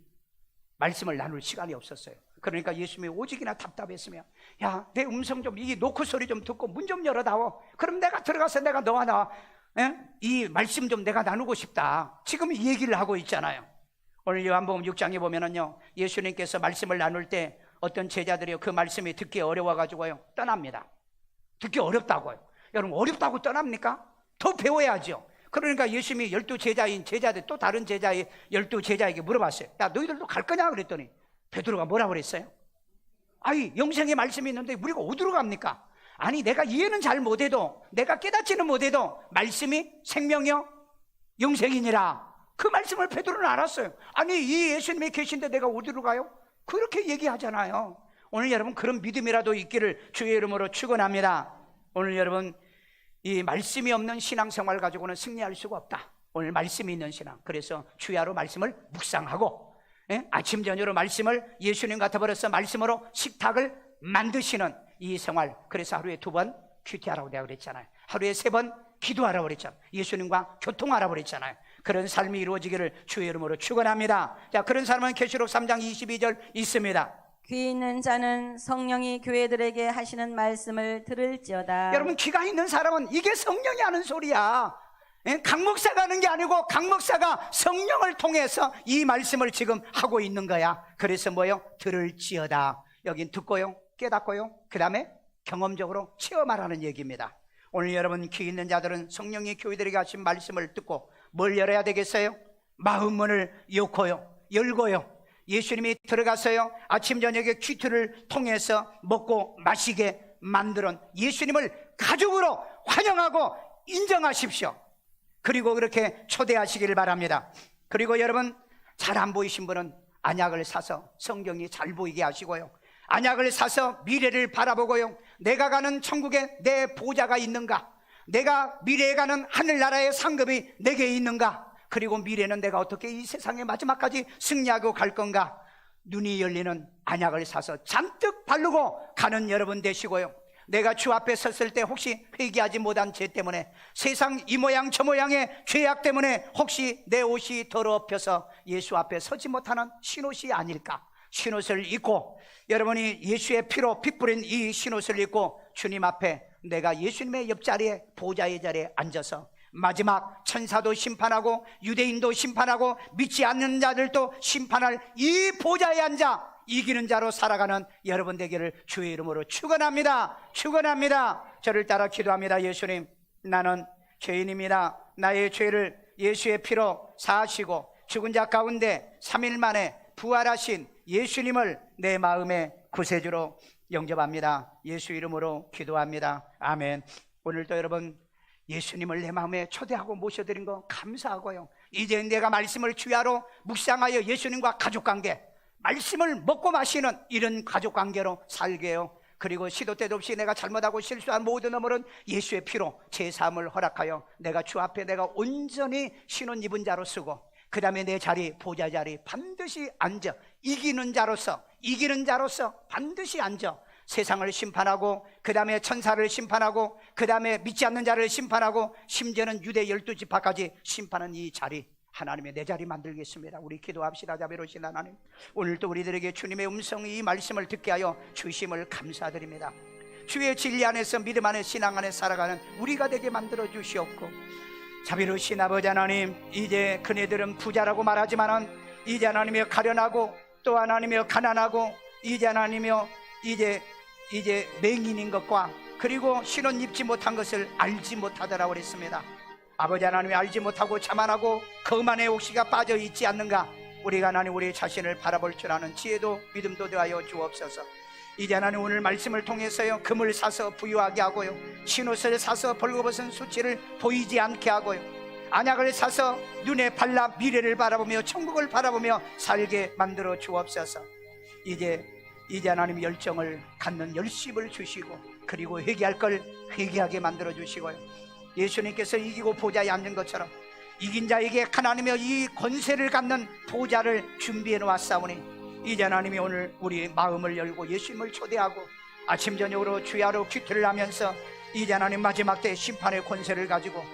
말씀을 나눌 시간이 없었어요. 그러니까 예수님이 오직이나 답답했으며, 야, 내 음성 좀, 이 노크 소리 좀 듣고 문 좀 열어다오. 그럼 내가 들어가서 내가 너와 나 이 말씀 좀 내가 나누고 싶다. 지금 이 얘기를 하고 있잖아요. 오늘 요한복음 6장에 보면은요, 예수님께서 말씀을 나눌 때 어떤 제자들이요 그 말씀이 듣기 어려워가지고요 떠납니다. 듣기 어렵다고요. 여러분 어렵다고 떠납니까? 더 배워야죠. 그러니까 예수님이 12제자인 제자들 또 다른 제자의 12제자에게 물어봤어요. 야, 너희들도 갈 거냐? 그랬더니 베드로가 뭐라고 그랬어요? 아이, 영생의 말씀이 있는데 우리가 어디로 갑니까? 아니, 내가 이해는 잘 못해도, 내가 깨닫지는 못해도 말씀이 생명이요 영생이니라. 그 말씀을 베드로는 알았어요. 아니, 이 예수님이 계신데 내가 어디로 가요? 그렇게 얘기하잖아요. 오늘 여러분 그런 믿음이라도 있기를 주의 이름으로 축원합니다. 오늘 여러분 이 말씀이 없는 신앙생활 가지고는 승리할 수가 없다. 오늘 말씀이 있는 신앙. 그래서 주야로 말씀을 묵상하고 아침 저녁으로 말씀을 예수님 같아버려서 말씀으로 식탁을 만드시는 이 생활. 그래서 하루에 2번 큐티하라고 내가 그랬잖아요. 하루에 3번 기도하라고 그랬잖아요. 예수님과 교통하라고 그랬잖아요. 그런 삶이 이루어지기를 주의 이름으로 축원합니다. 자, 그런 사람은 계시록 3장 22절 있습니다.
귀 있는 자는 성령이 교회들에게 하시는 말씀을 들을지어다.
여러분 귀가 있는 사람은 이게 성령이 하는 소리야. 강 목사가 하는 게 아니고 강 목사가 성령을 통해서 이 말씀을 지금 하고 있는 거야. 그래서 뭐요? 들을지어다. 여긴 듣고요, 깨닫고요, 그 다음에 경험적으로 체험하라는 얘기입니다. 오늘 여러분 귀 있는 자들은 성령이 교회들에게 하신 말씀을 듣고 뭘 열어야 되겠어요? 마음문을 열고요. 예수님이 들어가서요 아침 저녁에 큐티를 통해서 먹고 마시게 만드는 예수님을 가족으로 환영하고 인정하십시오. 그리고 그렇게 초대하시기를 바랍니다. 그리고 여러분 잘 안 보이신 분은 안약을 사서 성경이 잘 보이게 하시고요, 안약을 사서 미래를 바라보고요, 내가 가는 천국에 내 보좌가 있는가, 내가 미래에 가는 하늘나라의 상급이 내게 있는가, 그리고 미래는 내가 어떻게 이 세상의 마지막까지 승리하고 갈 건가, 눈이 열리는 안약을 사서 잔뜩 바르고 가는 여러분 되시고요, 내가 주 앞에 섰을 때 혹시 회개하지 못한 죄 때문에, 세상 이 모양 저 모양의 죄악 때문에 혹시 내 옷이 더럽혀서 예수 앞에 서지 못하는 신옷이 아닐까, 신옷을 입고 여러분이 예수의 피로 핏부린 이 신옷을 입고 주님 앞에 내가 예수님의 옆자리에 보좌의 자리에 앉아서 마지막 천사도 심판하고 유대인도 심판하고 믿지 않는 자들도 심판할 이 보좌에 앉아 이기는 자로 살아가는 여러분 되기를 주의 이름으로 축원합니다. 저를 따라 기도합니다. 예수님, 나는 죄인입니다. 나의 죄를 예수의 피로 사하시고 죽은 자 가운데 3일 만에 부활하신 예수님을 내 마음의 구세주로 영접합니다. 예수 이름으로 기도합니다. 아멘. 오늘도 여러분 예수님을 내 마음에 초대하고 모셔드린 거 감사하고요. 이제 내가 말씀을 주야로 묵상하여 예수님과 가족관계, 말씀을 먹고 마시는 이런 가족관계로 살게요. 그리고 시도 때도 없이 내가 잘못하고 실수한 모든 허물은 예수의 피로 제사함을 허락하여 내가 주 앞에 내가 온전히 신혼 입은 자로 쓰고, 그 다음에 내 자리, 보좌 자리 반드시 앉아 이기는 자로서 반드시 앉아 세상을 심판하고, 그 다음에 천사를 심판하고, 그 다음에 믿지 않는 자를 심판하고, 심지어는 유대 12지파까지 심판하는 이 자리, 하나님의 내 자리 만들겠습니다. 우리 기도합시다. 자비로우신 하나님, 오늘도 우리들에게 주님의 음성이 이 말씀을 듣게 하여 주심을 감사드립니다. 주의 진리 안에서 믿음 안에 신앙 안에 살아가는 우리가 되게 만들어 주시옵고, 자비로우신 아버지 하나님, 이제 그네들은 부자라고 말하지만은 이제 하나님이여 가련하고, 또 하나님이여 가난하고, 이제 하나님이여 이제 맹인인 것과, 그리고 신혼 입지 못한 것을 알지 못하더라고 그랬습니다. 아버지 하나님이 알지 못하고 자만하고 거만의 옥시가 빠져 있지 않는가? 우리가 하나님 우리 자신을 바라볼 줄 아는 지혜도 믿음도 더하여 주옵소서. 이제 하나님 오늘 말씀을 통해서요, 금을 사서 부유하게 하고요, 신옷을 사서 벌거벗은 수치를 보이지 않게 하고요, 안약을 사서 눈에 발라 미래를 바라보며 천국을 바라보며 살게 만들어 주옵소서. 이제 하나님 열정을 갖는 열심을 주시고, 그리고 회개할 걸 회개하게 만들어 주시고요, 예수님께서 이기고 보좌에 앉은 것처럼 이긴 자에게 하나님의 이 권세를 갖는 보좌를 준비해 놓았사오니, 이제 하나님이 오늘 우리 마음을 열고 예수님을 초대하고 아침 저녁으로 주야로 귀틀을 하면서 이제 하나님 마지막 때 심판의 권세를 가지고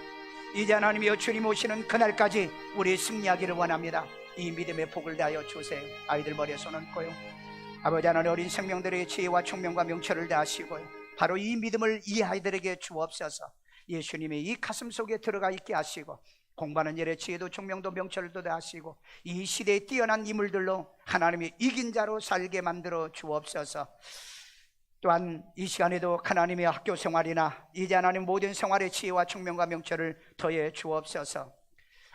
이제 하나님이여 주님 오시는 그날까지 우리 승리하기를 원합니다. 이 믿음의 복을 다하여 주세요. 아이들 머리에 손 얹고요, 아버지 하나님 어린 생명들의 지혜와 총명과 명철을 다하시고요, 바로 이 믿음을 이 아이들에게 주옵소서. 예수님의 이 가슴 속에 들어가 있게 하시고, 공부하는 일에 지혜도 총명도 명철도 다하시고, 이 시대에 뛰어난 인물들로 하나님이 이긴 자로 살게 만들어 주옵소서. 또한 이 시간에도 하나님의 학교 생활이나 이제 하나님 모든 생활의 지혜와 총명과 명철을 더해 주옵소서.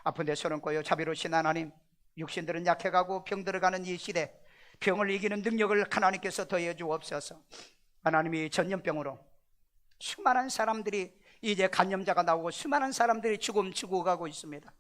아픈 데 손 얹고요, 자비로우신 하나님, 육신들은 약해가고 병 들어가는 이 시대, 병을 이기는 능력을 하나님께서 더해 주옵소서. 하나님이 전염병으로 수많은 사람들이 이제 간염자가 나오고 수많은 사람들이 죽어가고 있습니다.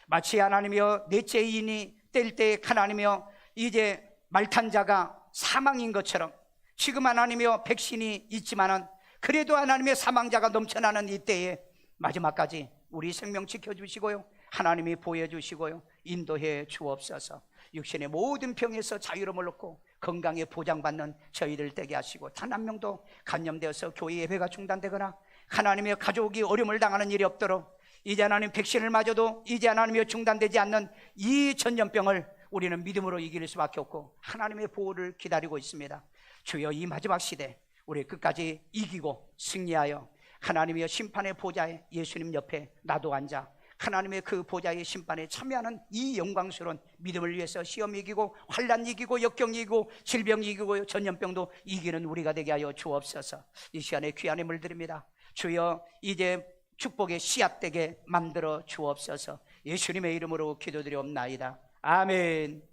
마치 하나님이여 넷째 인이 뗄 때 하나님이여 이제 말탄자가 사망인 것처럼, 지금 하나님이여 백신이 있지만은 그래도 하나님의 사망자가 넘쳐나는 이때에 마지막까지 우리 생명 지켜주시고요, 하나님이 보여주시고요, 인도해 주옵소서. 육신의 모든 병에서 자유로움을 얻고 건강에 보장받는 저희들 되게 하시고, 단 한 명도 간염되어서 교회 예배가 중단되거나 하나님의 가족이 어려움을 당하는 일이 없도록, 이제 하나님 백신을 맞아도 이제 하나님의 중단되지 않는 이 전염병을 우리는 믿음으로 이길 수밖에 없고 하나님의 보호를 기다리고 있습니다. 주여 이 마지막 시대 우리 끝까지 이기고 승리하여 하나님의 심판의 보좌에 예수님 옆에 나도 앉아 하나님의 그 보좌의 심판에 참여하는 이 영광스러운 믿음을 위해서 시험 이기고 환난 이기고 역경 이기고 질병 이기고 전염병도 이기는 우리가 되게 하여 주옵소서. 이 시간에 귀한 힘을 드립니다. 주여 이제 축복의 씨앗되게 만들어 주옵소서. 예수님의 이름으로 기도드리옵나이다. 아멘.